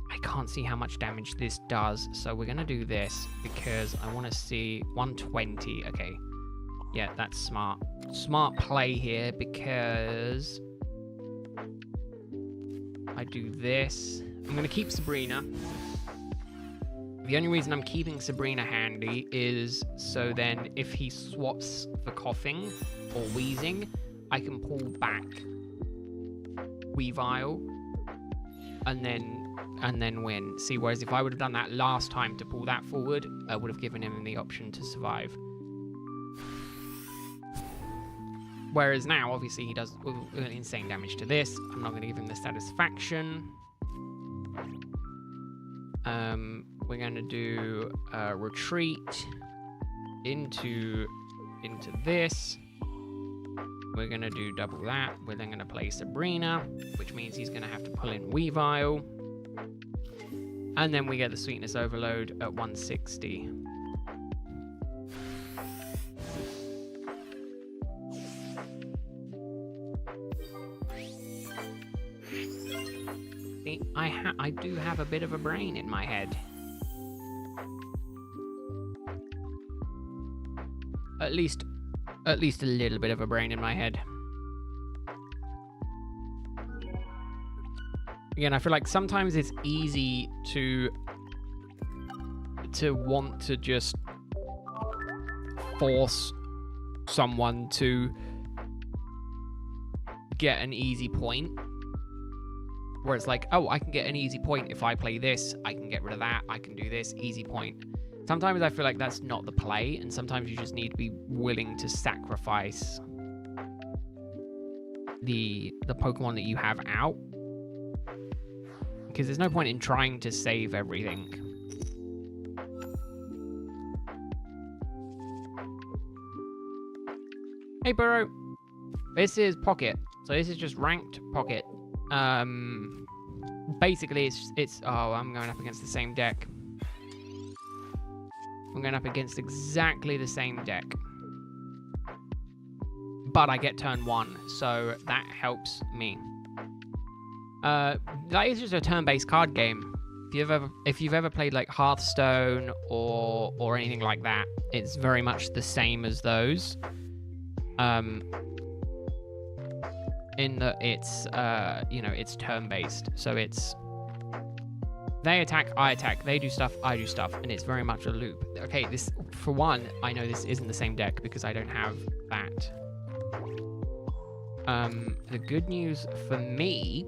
I can't see how much damage this does, so we're going to do this because I want to see 120. Okay. Yeah, that's smart. Smart play here because I do this. I'm going to keep Sabrina. The only reason I'm keeping Sabrina handy is so then if he swaps for coughing or wheezing, I can pull back Weavile and then win. See, whereas if I would have done that last time to pull that forward, I would have given him the option to survive. Whereas now, obviously, he does insane damage to this. I'm not going to give him the satisfaction. We're going to do retreat into this. We're going to do double that. We're then going to play Sabrina, which means he's going to have to pull in Weavile. And then we get the Sweetness Overload at 160. See, I do have a bit of a brain in my head. At least a little bit of a brain in my head. Again, I feel like sometimes it's easy to want to just force someone to get an easy point. Where it's like, oh, I can get an easy point if I play this, I can get rid of that, I can do this, easy point. Sometimes I feel like that's not the play, and sometimes you just need to be willing to sacrifice the Pokemon that you have out. Because there's no point in trying to save everything. Hey, Burrow. This is Pocket. So this is just ranked Pocket. Basically, it's... Oh, I'm going up against the same deck. I'm going up against exactly the same deck. But I get turn 1, so that helps me. That is just a turn-based card game. If you've ever played like Hearthstone or anything like that, it's very much the same as those. In that it's it's turn-based, so it's they attack, I attack, they do stuff, I do stuff, and it's very much a loop. Okay, this, for one, I know this isn't the same deck because I don't have that. The good news for me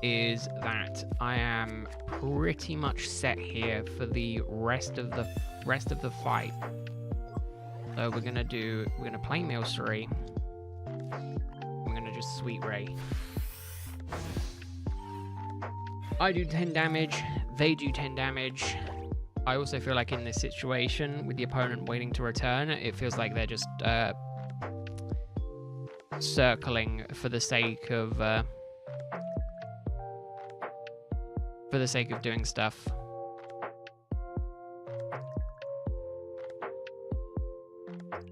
is that I am pretty much set here for the rest of the fight. So we're gonna play Milcery. We're gonna just Sweet Ray. I do 10 damage, they do 10 damage. I also feel like in this situation, with the opponent waiting to return, it feels like they're just circling for the sake of doing stuff.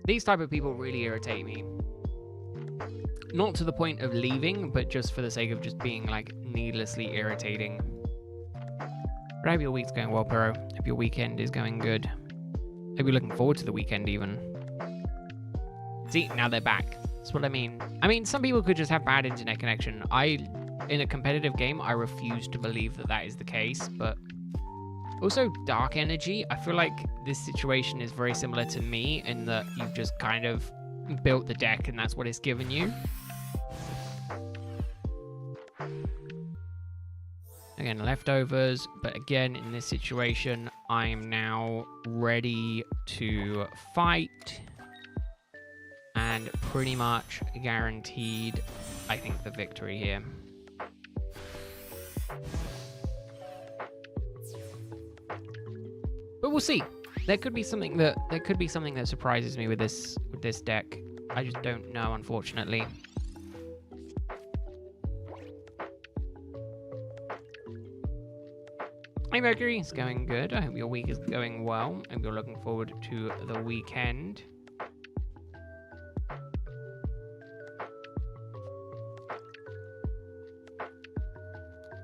These type of people really irritate me. Not to the point of leaving, but just for the sake of just being like needlessly irritating. But I hope your week's going well, Burrow. Hope your weekend is going good. Hope you're looking forward to the weekend even. See, now they're back. That's what I mean. I mean, some people could just have bad internet connection. I in a competitive game, I refuse to believe that that is the case. But also, dark energy. I feel like this situation is very similar to me in that you've just kind of built the deck and that's what it's given you. Again, leftovers, but again, in this situation, I am now ready to fight and pretty much guaranteed, I think, the victory here. But we'll see. There could be something that surprises me with this deck. I just don't know, unfortunately. Hey Mercury, it's going good. I hope your week is going well. I hope you're looking forward to the weekend.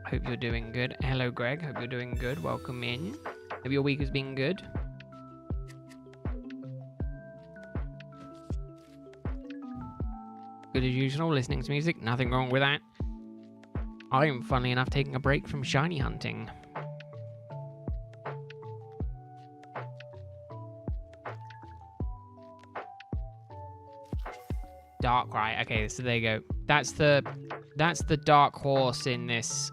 Hope you're doing good. Hello Greg, hope you're doing good. Welcome in. Hope your week has been good. Good as usual, listening to music. Nothing wrong with that. I'm, funnily enough, taking a break from shiny hunting. Darkrai. Okay, so there you go. That's the dark horse in this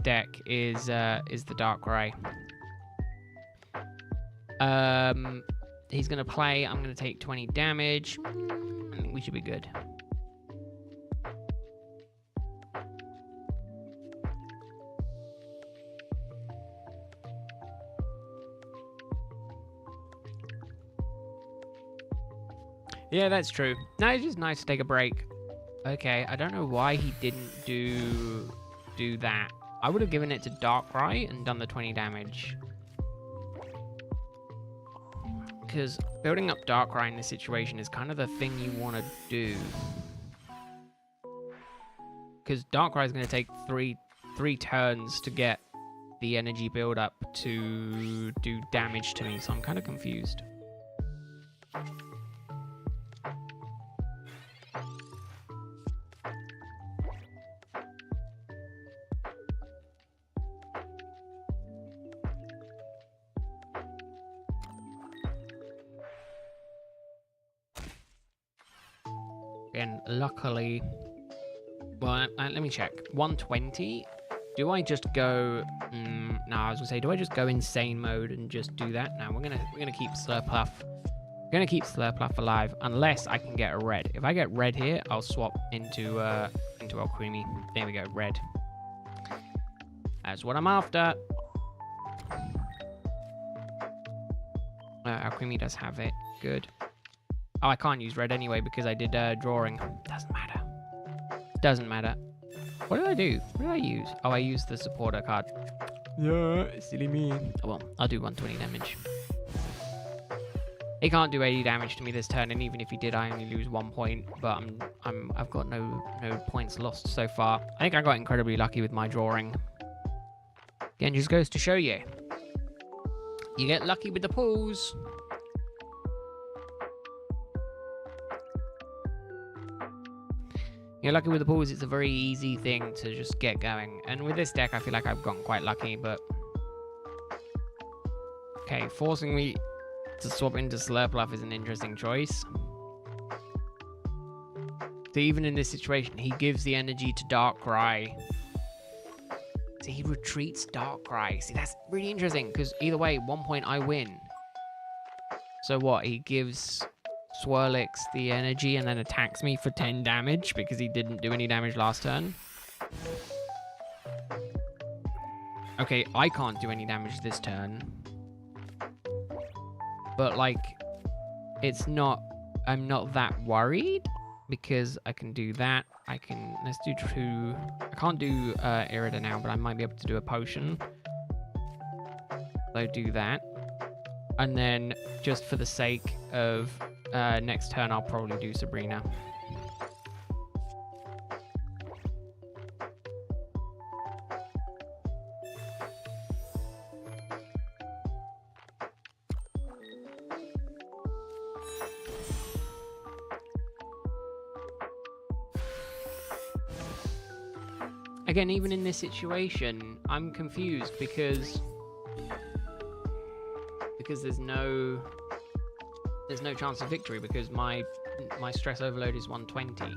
deck is the Darkrai. He's gonna play. I'm gonna take 20 damage. I think we should be good. Yeah, that's true. No, it's just nice to take a break. Okay, I don't know why he didn't do that. I would have given it to Darkrai and done the 20 damage. Because building up Darkrai in this situation is kind of the thing you want to do. Because Darkrai is going to take three turns to get the energy build up to do damage to me, so I'm kind of confused. And luckily, well, let me check. 120. Do I just go? No, I was gonna say, do I just go insane mode and just do that? No, we're gonna keep Slurpuff. We're gonna keep Slurpuff alive unless I can get a red. If I get red here, I'll swap into Alcremie. There we go, red. That's what I'm after. Alcremie does have it. Good. Oh, I can't use red anyway because I did drawing. Doesn't matter. Doesn't matter. What did I do? What did I use? Oh, I used the supporter card. Yeah, silly me. Oh, well, I'll do 120 damage. He can't do 80 damage to me this turn, and even if he did, I only lose 1 point. But I've got no points lost so far. I think I got incredibly lucky with my drawing. Again, just goes to show you. You get lucky with the pulls. You're lucky with the pulls, it's a very easy thing to just get going. And with this deck, I feel like I've gotten quite lucky, but... Okay, forcing me to swap into Slurpuff is an interesting choice. So even in this situation, he gives the energy to Darkrai. So he retreats Darkrai. See, that's really interesting, because either way, 1 point I win. So what, he gives Swirlix the energy and then attacks me for 10 damage because he didn't do any damage last turn. Okay, I can't do any damage this turn. But, like, it's not... I'm not that worried because I can do that. I can... Let's do two... I can't do Irida now, but I might be able to do a potion. So do that. And then, just for the sake of next turn, I'll probably do Sabrina. Again, even in this situation, I'm confused because there's no chance of victory because my stress overload is 120.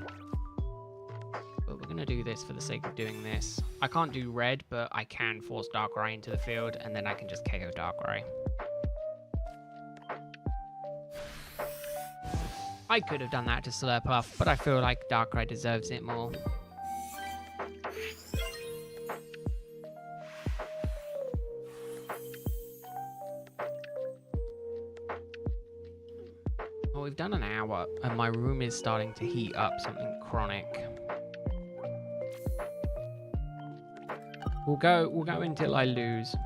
But we're gonna do this for the sake of doing this. I can't do red, but I can force Darkrai into the field, and then I can just KO Darkrai. I could have done that to Slurpuff, but I feel like Darkrai deserves it more. Well, we've done an hour, and my room is starting to heat up something chronic. We'll go until I lose.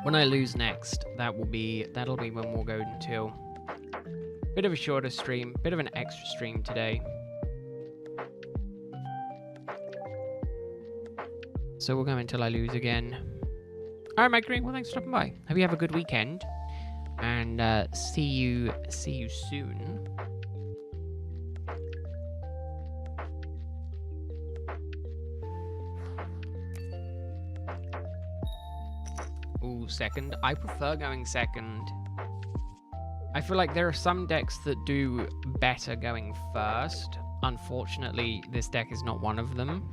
When I lose next, that'll be when we'll go until. Bit of a shorter stream, bit of an extra stream today. So we'll go until I lose again. All right, Mike Green. Well, thanks for stopping by. Hope you have a good weekend, and see you soon. Ooh, second. I prefer going second. I feel like there are some decks that do better going first. Unfortunately, this deck is not one of them.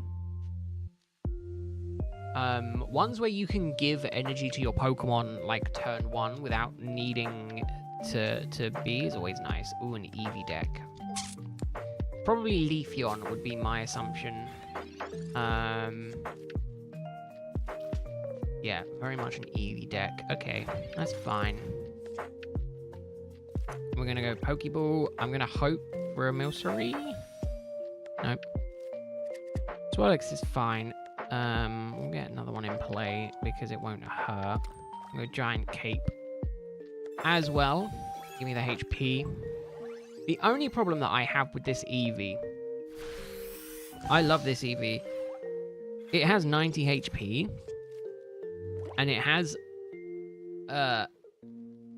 Ones where you can give energy to your Pokemon like turn 1 without needing to be is always nice. Ooh, an Eevee deck. Probably Leafeon would be my assumption. Yeah, very much an Eevee deck. Okay, that's fine. We're gonna go Pokeball. I'm gonna hope for a Milcery. Nope. Swirlix is fine. We'll get another one in play because it won't hurt. We'll go Giant Cape as well. Give me the HP. The only problem that I have with this Eevee, I love this Eevee. It has 90 HP, and it has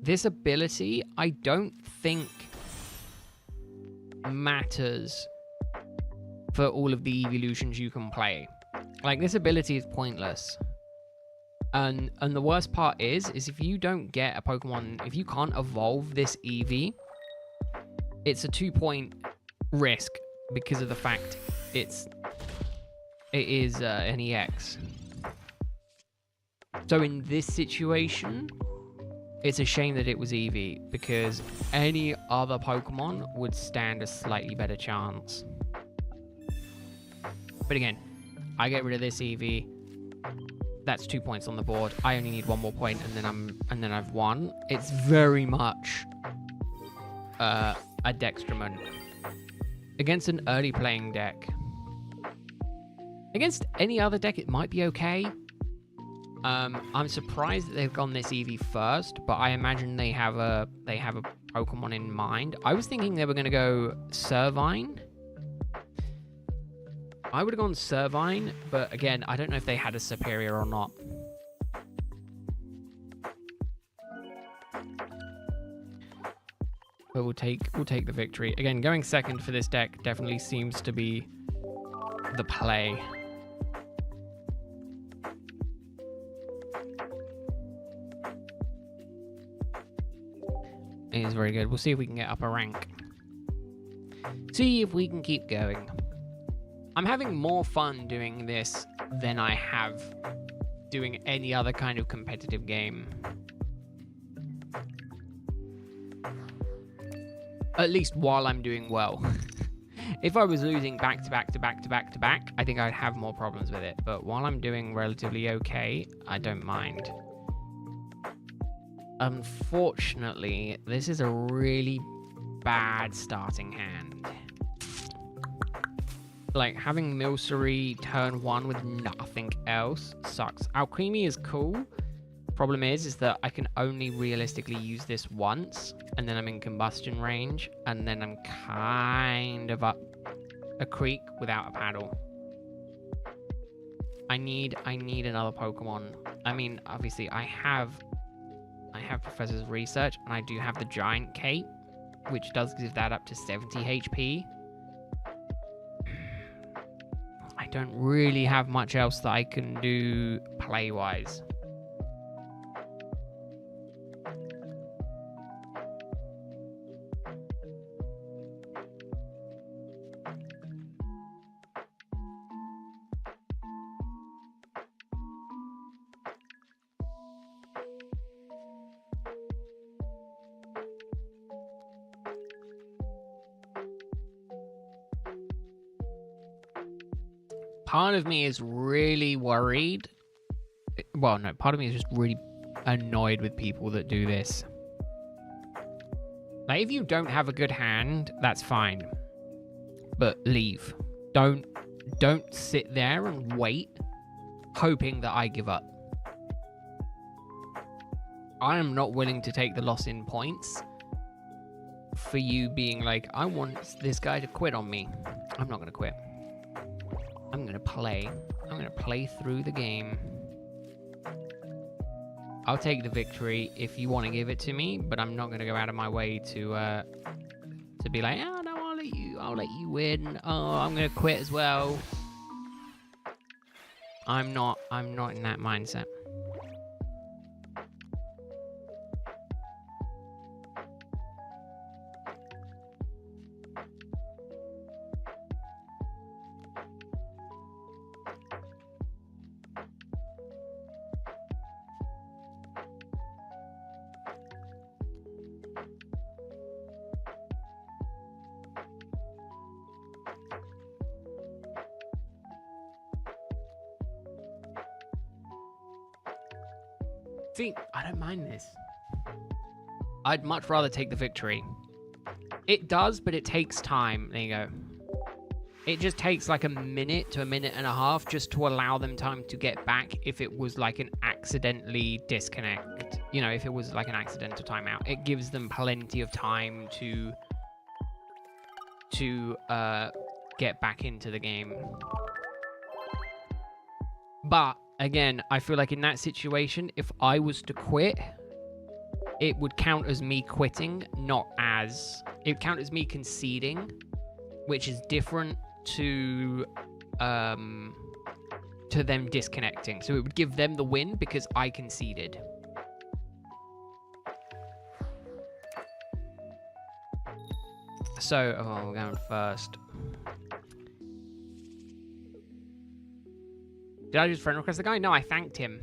this ability I don't think matters for all of the evolutions you can play. Like, this ability is pointless. And the worst part is if you don't get a Pokemon, if you can't evolve this Eevee, it's a 2-point risk because of the fact it is an EX. So in this situation, it's a shame that it was Eevee, because any other Pokemon would stand a slightly better chance. But again, I get rid of this Eevee. That's 2 points on the board. I only need one more point, and then I've won. It's very much a Dextrament against an early playing deck. Against any other deck, it might be okay. I'm surprised that they've gone this Eevee first, but I imagine they have a Pokemon in mind. I was thinking they were going to go Servine. I would have gone Servine, but again, I don't know if they had a superior or not. But we'll take the victory. Again, going second for this deck definitely seems to be the play. It is very good. We'll see if we can get up a rank. See if we can keep going. I'm having more fun doing this than I have doing any other kind of competitive game. At least while I'm doing well. If I was losing back to back to back to back to back, I think I'd have more problems with it. But while I'm doing relatively okay, I don't mind. Unfortunately, this is a really bad starting hand. Like, having Milcery turn 1 with nothing else sucks. Alcremie is cool. Problem is that I can only realistically use this once, and then I'm in combustion range, and then I'm kind of up a creek without a paddle. I need another Pokemon. I mean, obviously, I have Professor's Research, and I do have the Giant Cape, which does give that up to 70 HP. I don't really have much else that I can do play-wise. Part of me is really worried. Well, no, part of me is just really annoyed with people that do this. Like, if you don't have a good hand, that's fine. But leave. Don't sit there and wait, hoping that I give up. I am not willing to take the loss in points for you being like, I want this guy to quit on me. I'm not going to quit. I'm going to play. I'm going to play through the game. I'll take the victory if you want to give it to me, but I'm not going to go out of my way to be like, oh no, I'll let you win. Oh, I'm going to quit as well. I'm not in that mindset. See, I don't mind this. I'd much rather take the victory. It does, but it takes time. There you go. It just takes like a minute to a minute and a half just to allow them time to get back if it was like an accidentally disconnect. You know, if it was like an accidental timeout. It gives them plenty of time to get back into the game. But again, I feel like in that situation, if I was to quit, it would count as me quitting, not as... It would count as me conceding, which is different to them disconnecting. So it would give them the win because I conceded. So, oh, we're going first. Did I just friend request the guy? No, I thanked him.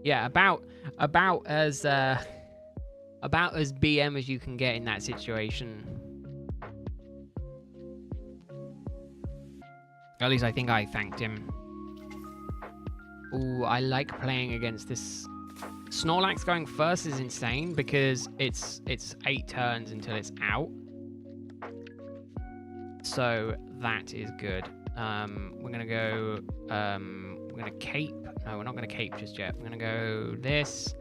Yeah, about as BM as you can get in that situation. At least I think I thanked him. Ooh, I like playing against this. Snorlax going first is insane because it's 8 turns until it's out. So that is good. We're gonna go, we're gonna cape. No, we're not gonna cape just yet. We're gonna go this.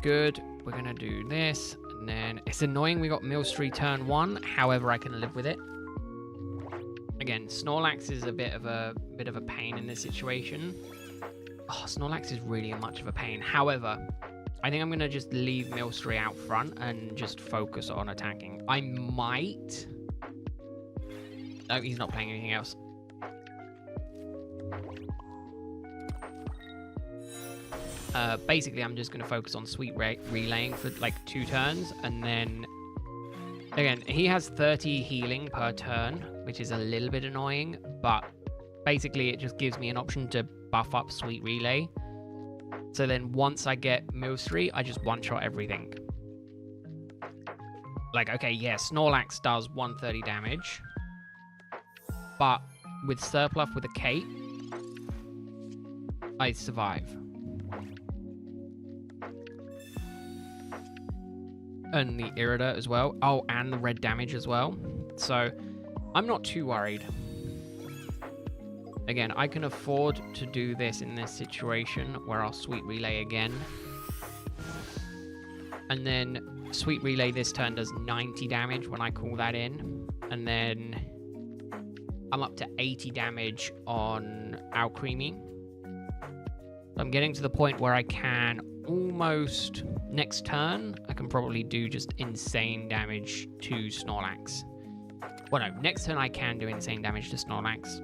Good. We're gonna do this, and then it's annoying we got Millstream turn 1. However, I can live with it. Again, Snorlax is a bit of a pain in this situation. Oh, Snorlax is really much of a pain. However, I think I'm gonna just leave Millstream out front and just focus on attacking. I might. Oh, he's not playing anything else. Basically, I'm just going to focus on sweet relaying for like 2 turns. And then, again, he has 30 healing per turn, which is a little bit annoying. But basically, it just gives me an option to buff up sweet relay. So then once I get Millstream, I just one-shot everything. Like, okay, yeah, Snorlax does 130 damage. But with Surplus with a cape, I survive. And the Irida as well. Oh, and the red damage as well. So I'm not too worried. Again, I can afford to do this in this situation where I'll sweet relay again. And then sweet relay this turn does 90 damage when I call that in. And then I'm up to 80 damage on Alcremie. I'm getting to the point where I can almost, next turn, I can probably do just insane damage to Snorlax. Well, no, next turn I can do insane damage to Snorlax.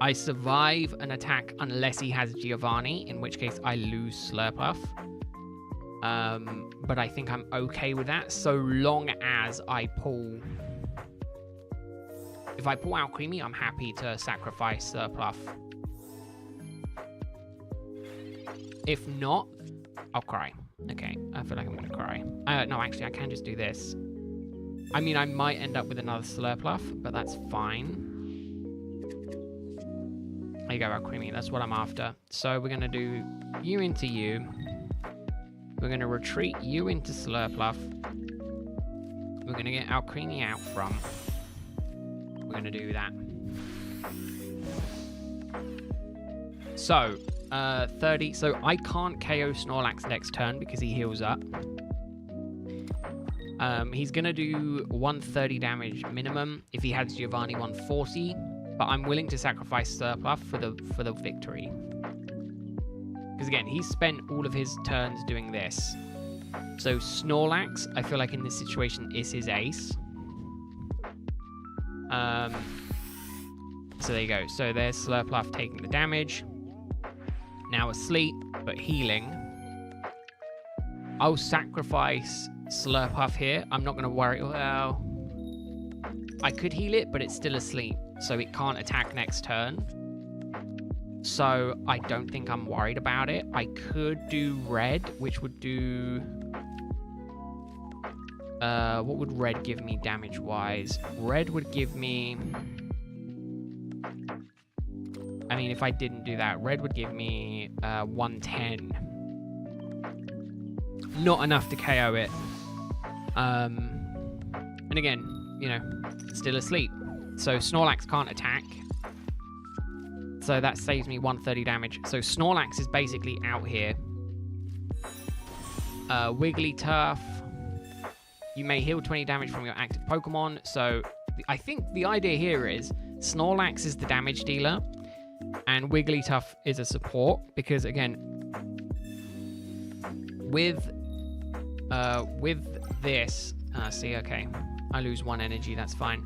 I survive an attack unless he has Giovanni, in which case I lose Slurpuff. But I think I'm okay with that, so long as I pull... If I pull out Creamy, I'm happy to sacrifice Slurpuff. If not, I'll cry. Okay, I feel like I'm going to cry. No, actually, I can just do this. I mean, I might end up with another Slurpuff, but that's fine. There you go, Creamy. That's what I'm after. So we're going to do you into you. We're going to retreat you into Slurpuff. We're going to get our Creamy out from. We're going to do that. So, 30. So I can't KO Snorlax next turn because he heals up. He's going to do 130 damage minimum. If he has Giovanni, 140. But I'm willing to sacrifice Slurpuff for the victory. Because again, he's spent all of his turns doing this. So Snorlax, I feel like in this situation, is his ace. So there you go. So there's Slurpuff taking the damage. Now asleep, but healing. I'll sacrifice Slurpuff here. I'm not going to worry. Well, I could heal it, but it's still asleep, so it can't attack next turn. So I don't think I'm worried about it. I could do red, which would do... what would red give me damage-wise? Red would give me... I mean, if I didn't do that, red would give me 110. Not enough to KO it. And again, you know, still asleep. So Snorlax can't attack. So that saves me 130 damage. So Snorlax is basically out here. Wigglytuff. You may heal 20 damage from your active Pokemon. So I think the idea here is Snorlax is the damage dealer and Wigglytuff is a support, because again, with this, see, okay, I lose 1 energy, that's fine.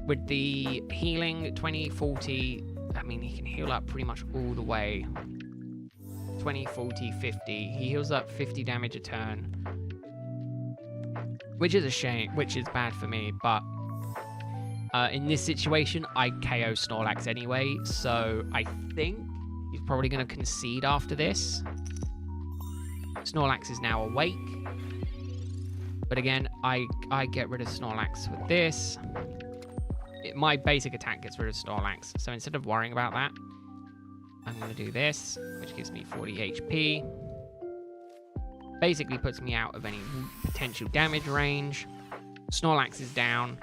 With the healing 20, 40, I mean, he can heal up pretty much all the way. 20, 40, 50. He heals up 50 damage a turn. Which is a shame, which is bad for me, but in this situation, I KO Snorlax anyway, so I think he's probably going to concede after this. Snorlax is now awake. But again, I get rid of Snorlax with this. My basic attack gets rid of Snorlax, so instead of worrying about that, I'm going to do this, which gives me 40 HP. Basically puts me out of any potential damage range. Snorlax is down.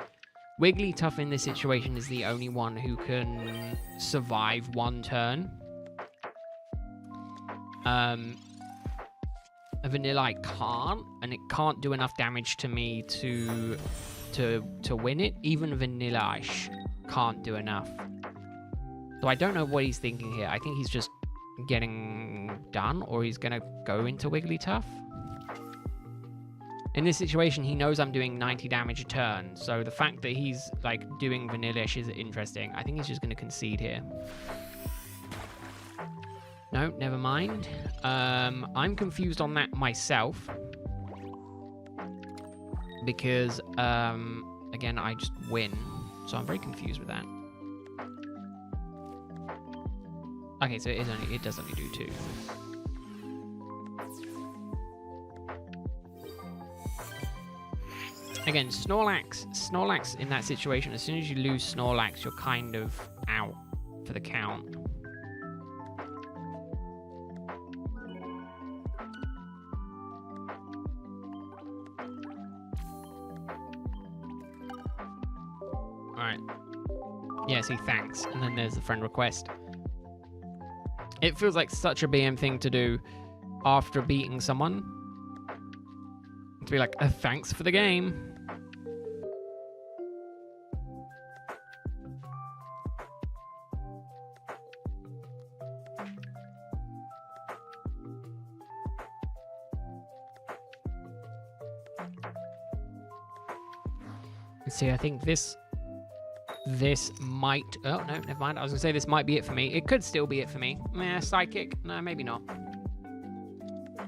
Wigglytuff in this situation is the only one who can survive 1 turn. A Vanilla can't, and it can't do enough damage to me to win it. Even Vanilla can't do enough. So I don't know what he's thinking here. I think he's just getting done, or he's gonna go into Wigglytuff. In this situation, he knows I'm doing 90 damage a turn, so the fact that he's like doing Vanillish is interesting. I think he's just gonna concede here. No, never mind. I'm confused on that myself. Because, again, I just win. So I'm very confused with that. Okay, so it does only do 2. Again, Snorlax in that situation, as soon as you lose Snorlax, you're kind of out for the count. Alright. Yeah, see, thanks. And then there's the friend request. It feels like such a BM thing to do after beating someone. To be like, thanks for the game. See, I think this might... Oh, no, never mind. I was going to say this might be it for me. It could still be it for me. Psychic? No, maybe not.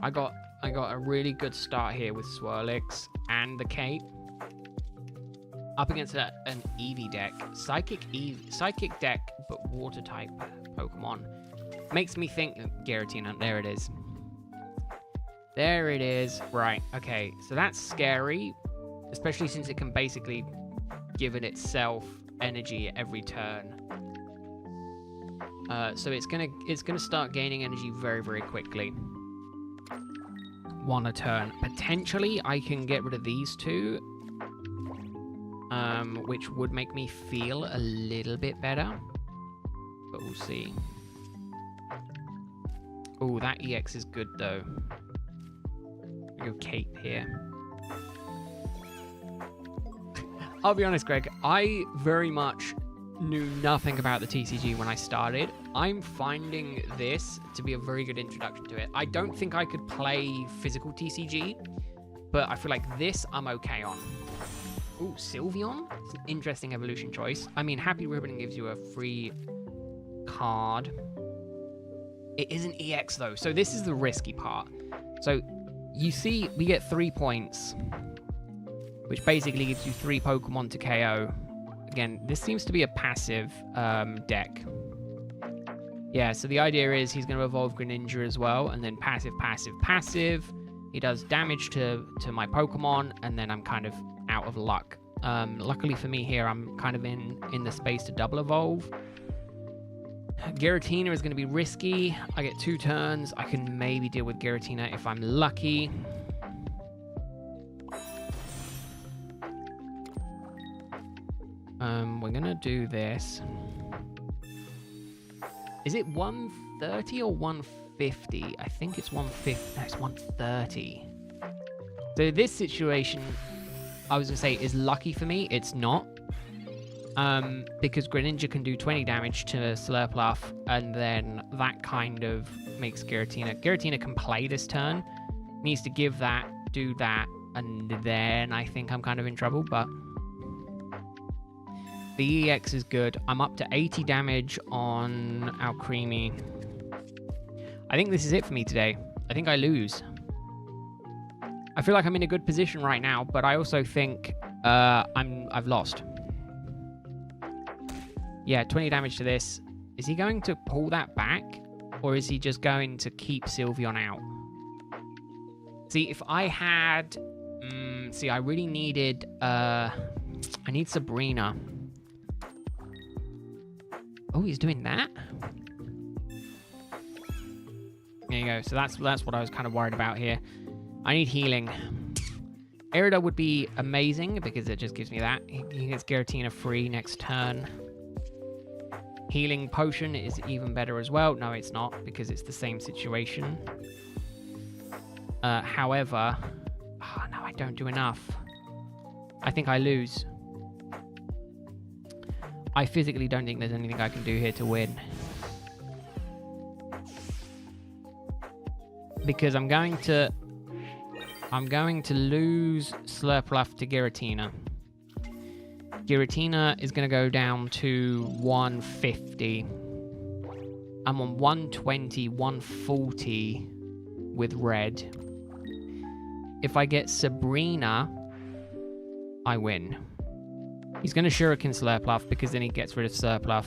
I got a really good start here with Swirlix and the Cape. Up against an Eevee deck. Psychic deck, but water type Pokemon. Makes me think... Giratina, there it is. There it is. Right, okay. So that's scary. Especially since it can basically give it itself energy every turn. So it's gonna start gaining energy very, very quickly. 1 a turn. Potentially I can get rid of these two. Which would make me feel a little bit better. But we'll see. Oh, that EX is good though. Go Cape here. I'll be honest, Greg, I very much knew nothing about the TCG when I started. I'm finding this to be a very good introduction to it. I don't think I could play physical TCG, but I feel like this I'm okay on. Ooh, Sylveon? It's an interesting evolution choice. I mean, Happy Ribbon gives you a free card. It is an EX though, so this is the risky part. So you see, we get 3 points, which basically gives you 3 Pokemon to KO. Again, this seems to be a passive deck. Yeah, so the idea is he's going to evolve Greninja as well, and then passive, passive, passive. He does damage to my Pokemon, and then I'm kind of out of luck. Luckily for me here, I'm kind of in the space to double evolve. Giratina is going to be risky. I get 2 turns. I can maybe deal with Giratina if I'm lucky. We're going to do this. Is it 130 or 150? I think it's 150. No, it's 130. So this situation, I was going to say, is lucky for me. It's not. Because Greninja can do 20 damage to Slurpluff, and then that kind of makes Giratina. Giratina can play this turn. Needs to give that, do that, and then I think I'm kind of in trouble, but... The EX is good. I'm up to 80 damage on Alcremie. I think this is it for me today. I think I lose. I feel like I'm in a good position right now, but I also think I've lost. Yeah, 20 damage to this. Is he going to pull that back? Or is he just going to keep Sylveon out? See, if I had... see, I really needed... I need Sabrina. Oh, he's doing that? There you go. So that's what I was kind of worried about here. I need healing. Erida would be amazing because it just gives me that. He gets Giratina free next turn. Healing potion is even better as well. No, it's not because it's the same situation. However... Oh, no, I don't do enough. I think I lose. I physically don't think there's anything I can do here to win. Because I'm going to lose Slurpluff to Giratina. Giratina is going to go down to 150. I'm on 120, 140 with red. If I get Sabrina, I win. He's going to Shuriken Slurpluff because then he gets rid of Slurpluff.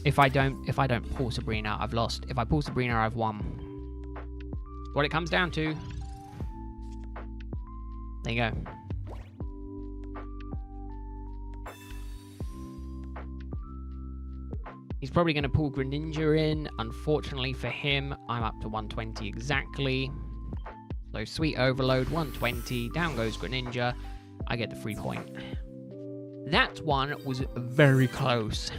If I don't pull Sabrina, I've lost. If I pull Sabrina, I've won. What it comes down to. There you go. He's probably going to pull Greninja in. Unfortunately for him, I'm up to 120 exactly. So Sweet Overload, 120. Down goes Greninja. I get the free point. That one was very close.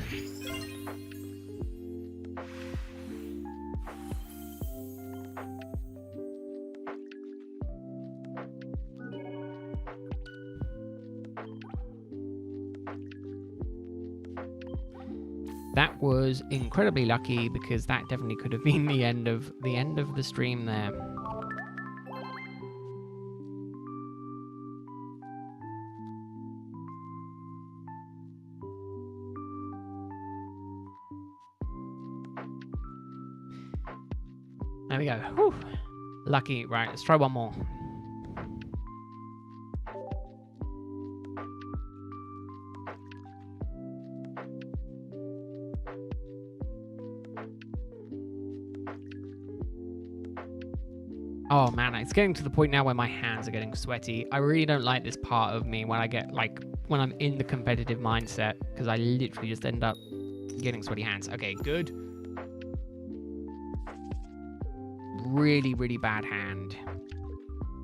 That was incredibly lucky because that definitely could have been the end of the stream there. There we go. Whew. Lucky. Right, let's try one more. Oh man, it's getting to the point now where my hands are getting sweaty. I really don't like this part of me when I get when I'm in the competitive mindset, because I literally just end up getting sweaty hands. Okay, good. Really, really bad hand.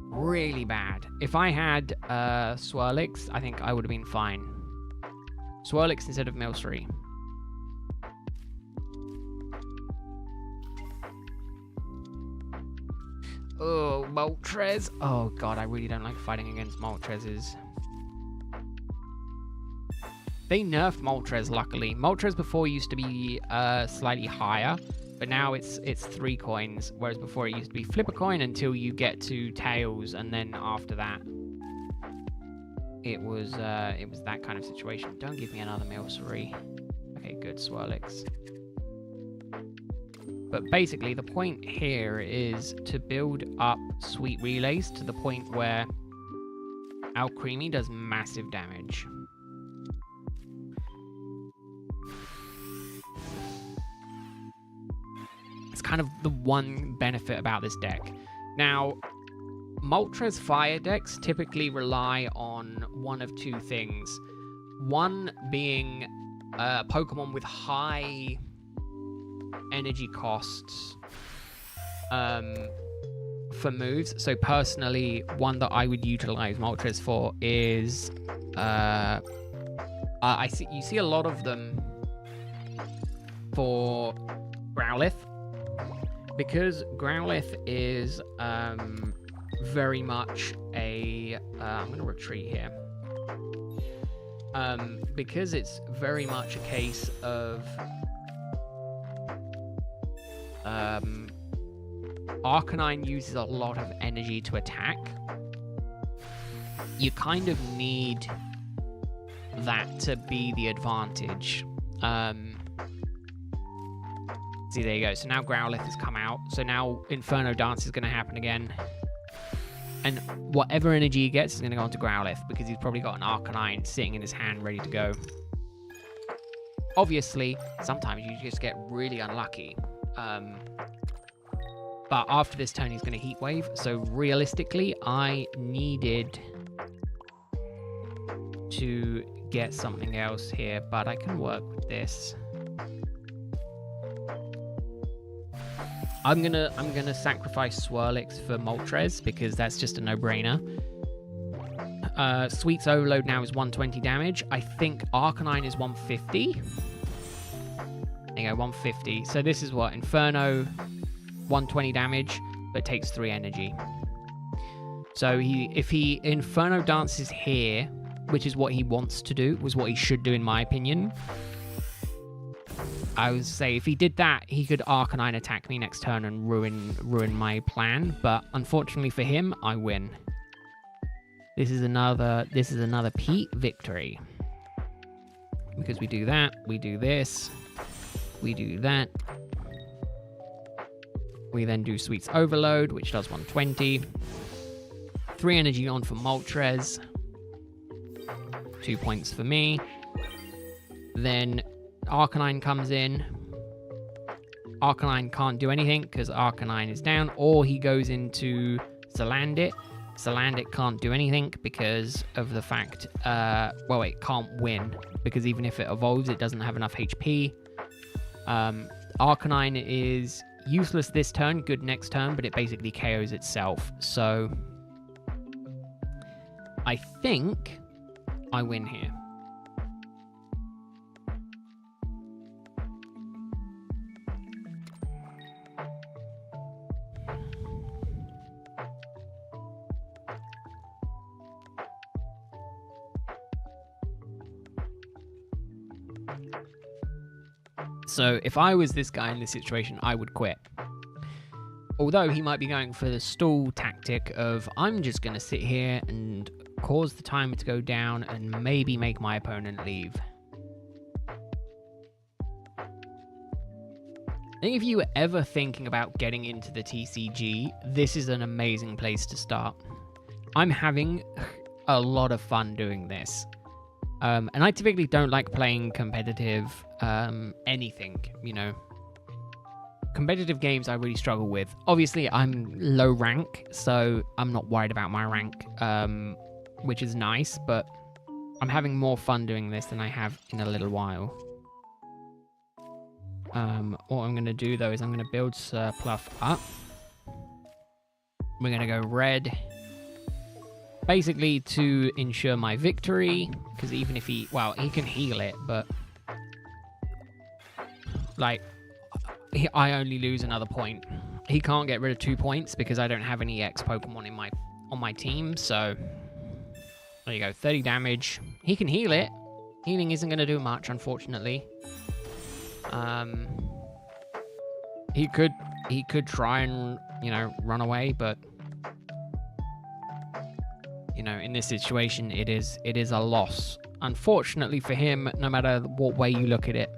Really bad. If I had Swirlix, I think I would have been fine. Swirlix instead of Milcery. Oh, Moltres. Oh god, I really don't like fighting against Moltreses. They nerfed Moltres, luckily. Moltres before used to be slightly higher, but now it's 3 coins, whereas before it used to be flip a coin until you get to Tails, and then after that, it was that kind of situation. Don't give me another Milcery. Okay, good, Swirlix. But basically, the point here is to build up Sweet Relays to the point where Alcremie does massive damage. It's kind of the one benefit about this deck. Now, Moltres Fire decks typically rely on one of 2 things. One being Pokemon with high energy costs for moves. So personally, one that I would utilize Moltres for is you see a lot of them for Growlithe, because Growlithe is very much a I'm going to retreat here. Because it's very much a case of Arcanine uses a lot of energy to attack. You kind of need that to be the advantage. See, there you go. So now Growlithe has come out. So now Inferno Dance is going to happen again. And whatever energy he gets is going to go onto Growlithe, because he's probably got an Arcanine sitting in his hand ready to go. Obviously, sometimes you just get really unlucky. But after this turn, he's going to Heat Wave. So realistically, I needed to get something else here, but I can work with this. I'm gonna sacrifice Swirlix for Moltres because that's just a no-brainer. Sweet's Overload now is 120 damage. I think Arcanine is 150. There you go, 150. So this is what? Inferno, 120 damage, but takes 3 energy. So if he Inferno dances here, which is what he wants to do, was what he should do in my opinion. I would say if he did that, he could Arcanine attack me next turn and ruin my plan. But unfortunately for him, I win. This is another Pete victory. Because we do that, we do this, we do that. We then do Sweet's Overload, which does 120. 3 energy on for Moltres. 2 points for me. Then Arcanine comes in. Arcanine can't do anything because Arcanine is down, or he goes into Salandit. Salandit can't do anything because of the fact, well, it can't win, because even if it evolves, it doesn't have enough HP. Arcanine is useless this turn, good next turn, but it basically KOs itself. So I think I win here. So if I was this guy in this situation, I would quit. Although he might be going for the stall tactic of, I'm just going to sit here and cause the timer to go down and maybe make my opponent leave. I think if you were ever thinking about getting into the TCG, this is an amazing place to start. I'm having a lot of fun doing this. And I typically don't like playing competitive anything, you know. Competitive games I really struggle with. Obviously, I'm low rank, so I'm not worried about my rank, which is nice, but I'm having more fun doing this than I have in a little while. What I'm going to do, though, is I'm going to build Surpluff up. We're going to go red. Basically, to ensure my victory, because even if he... Well, he can heal it, but... Like... I only lose another point. He can't get rid of 2 points because I don't have any X Pokemon in on my team, so there you go, 30 damage. He can heal it. Healing isn't going to do much, unfortunately. He could try and, you know, run away, but you know, in this situation it is a loss. Unfortunately for him, no matter what way you look at it.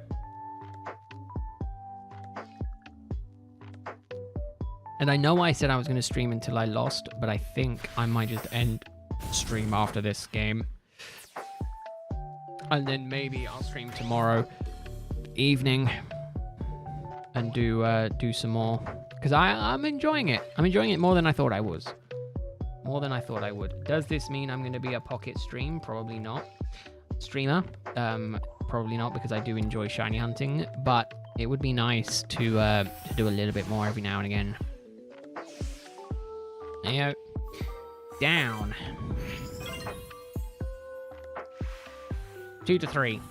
And I know I said I was going to stream until I lost, but I think I might just end stream after this game. And then maybe I'll stream tomorrow evening and do some more. Because I'm enjoying it. I'm enjoying it more than I thought I was. More than I thought I would. Does this mean I'm going to be a pocket stream? Probably not. Streamer? Probably not, because I do enjoy shiny hunting. But it would be nice to do a little bit more every now and again. There you go. Down. 2 to 3.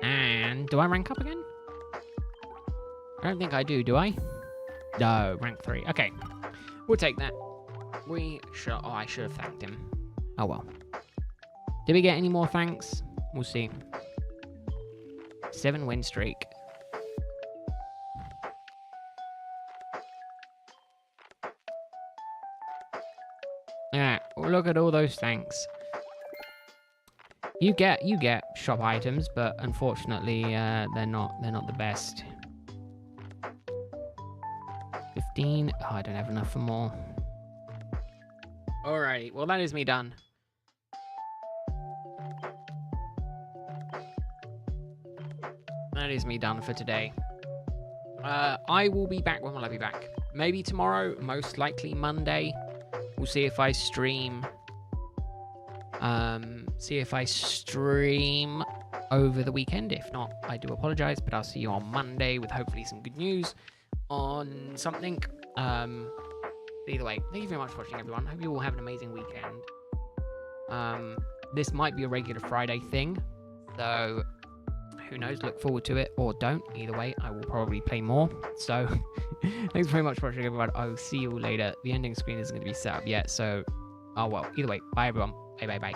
And do I rank up again? I don't think I do I? No, rank 3. Okay. We'll take that. We should... Oh, I should have thanked him. Oh, well. Did we get any more thanks? We'll see. 7 win streak. Yeah, well, look at all those thanks. You get shop items, but unfortunately, they're not the best. 15. Oh, I don't have enough for more. Alrighty, well, that is me done. That is me done for today. I will be back. When will I be back? Maybe tomorrow, most likely Monday. We'll see if I stream. See if I stream over the weekend. If not, I do apologize, but I'll see you on Monday with hopefully some good news on something. Either way, thank you very much for watching, everyone. Hope you all have an amazing weekend. This might be a regular Friday thing, so who knows? Look forward to it, or don't. Either way, I will probably play more. So, thanks very much for watching, everyone. I'll see you all later. The ending screen isn't going to be set up yet, so, oh well. Either way, bye, everyone. Bye, bye, bye.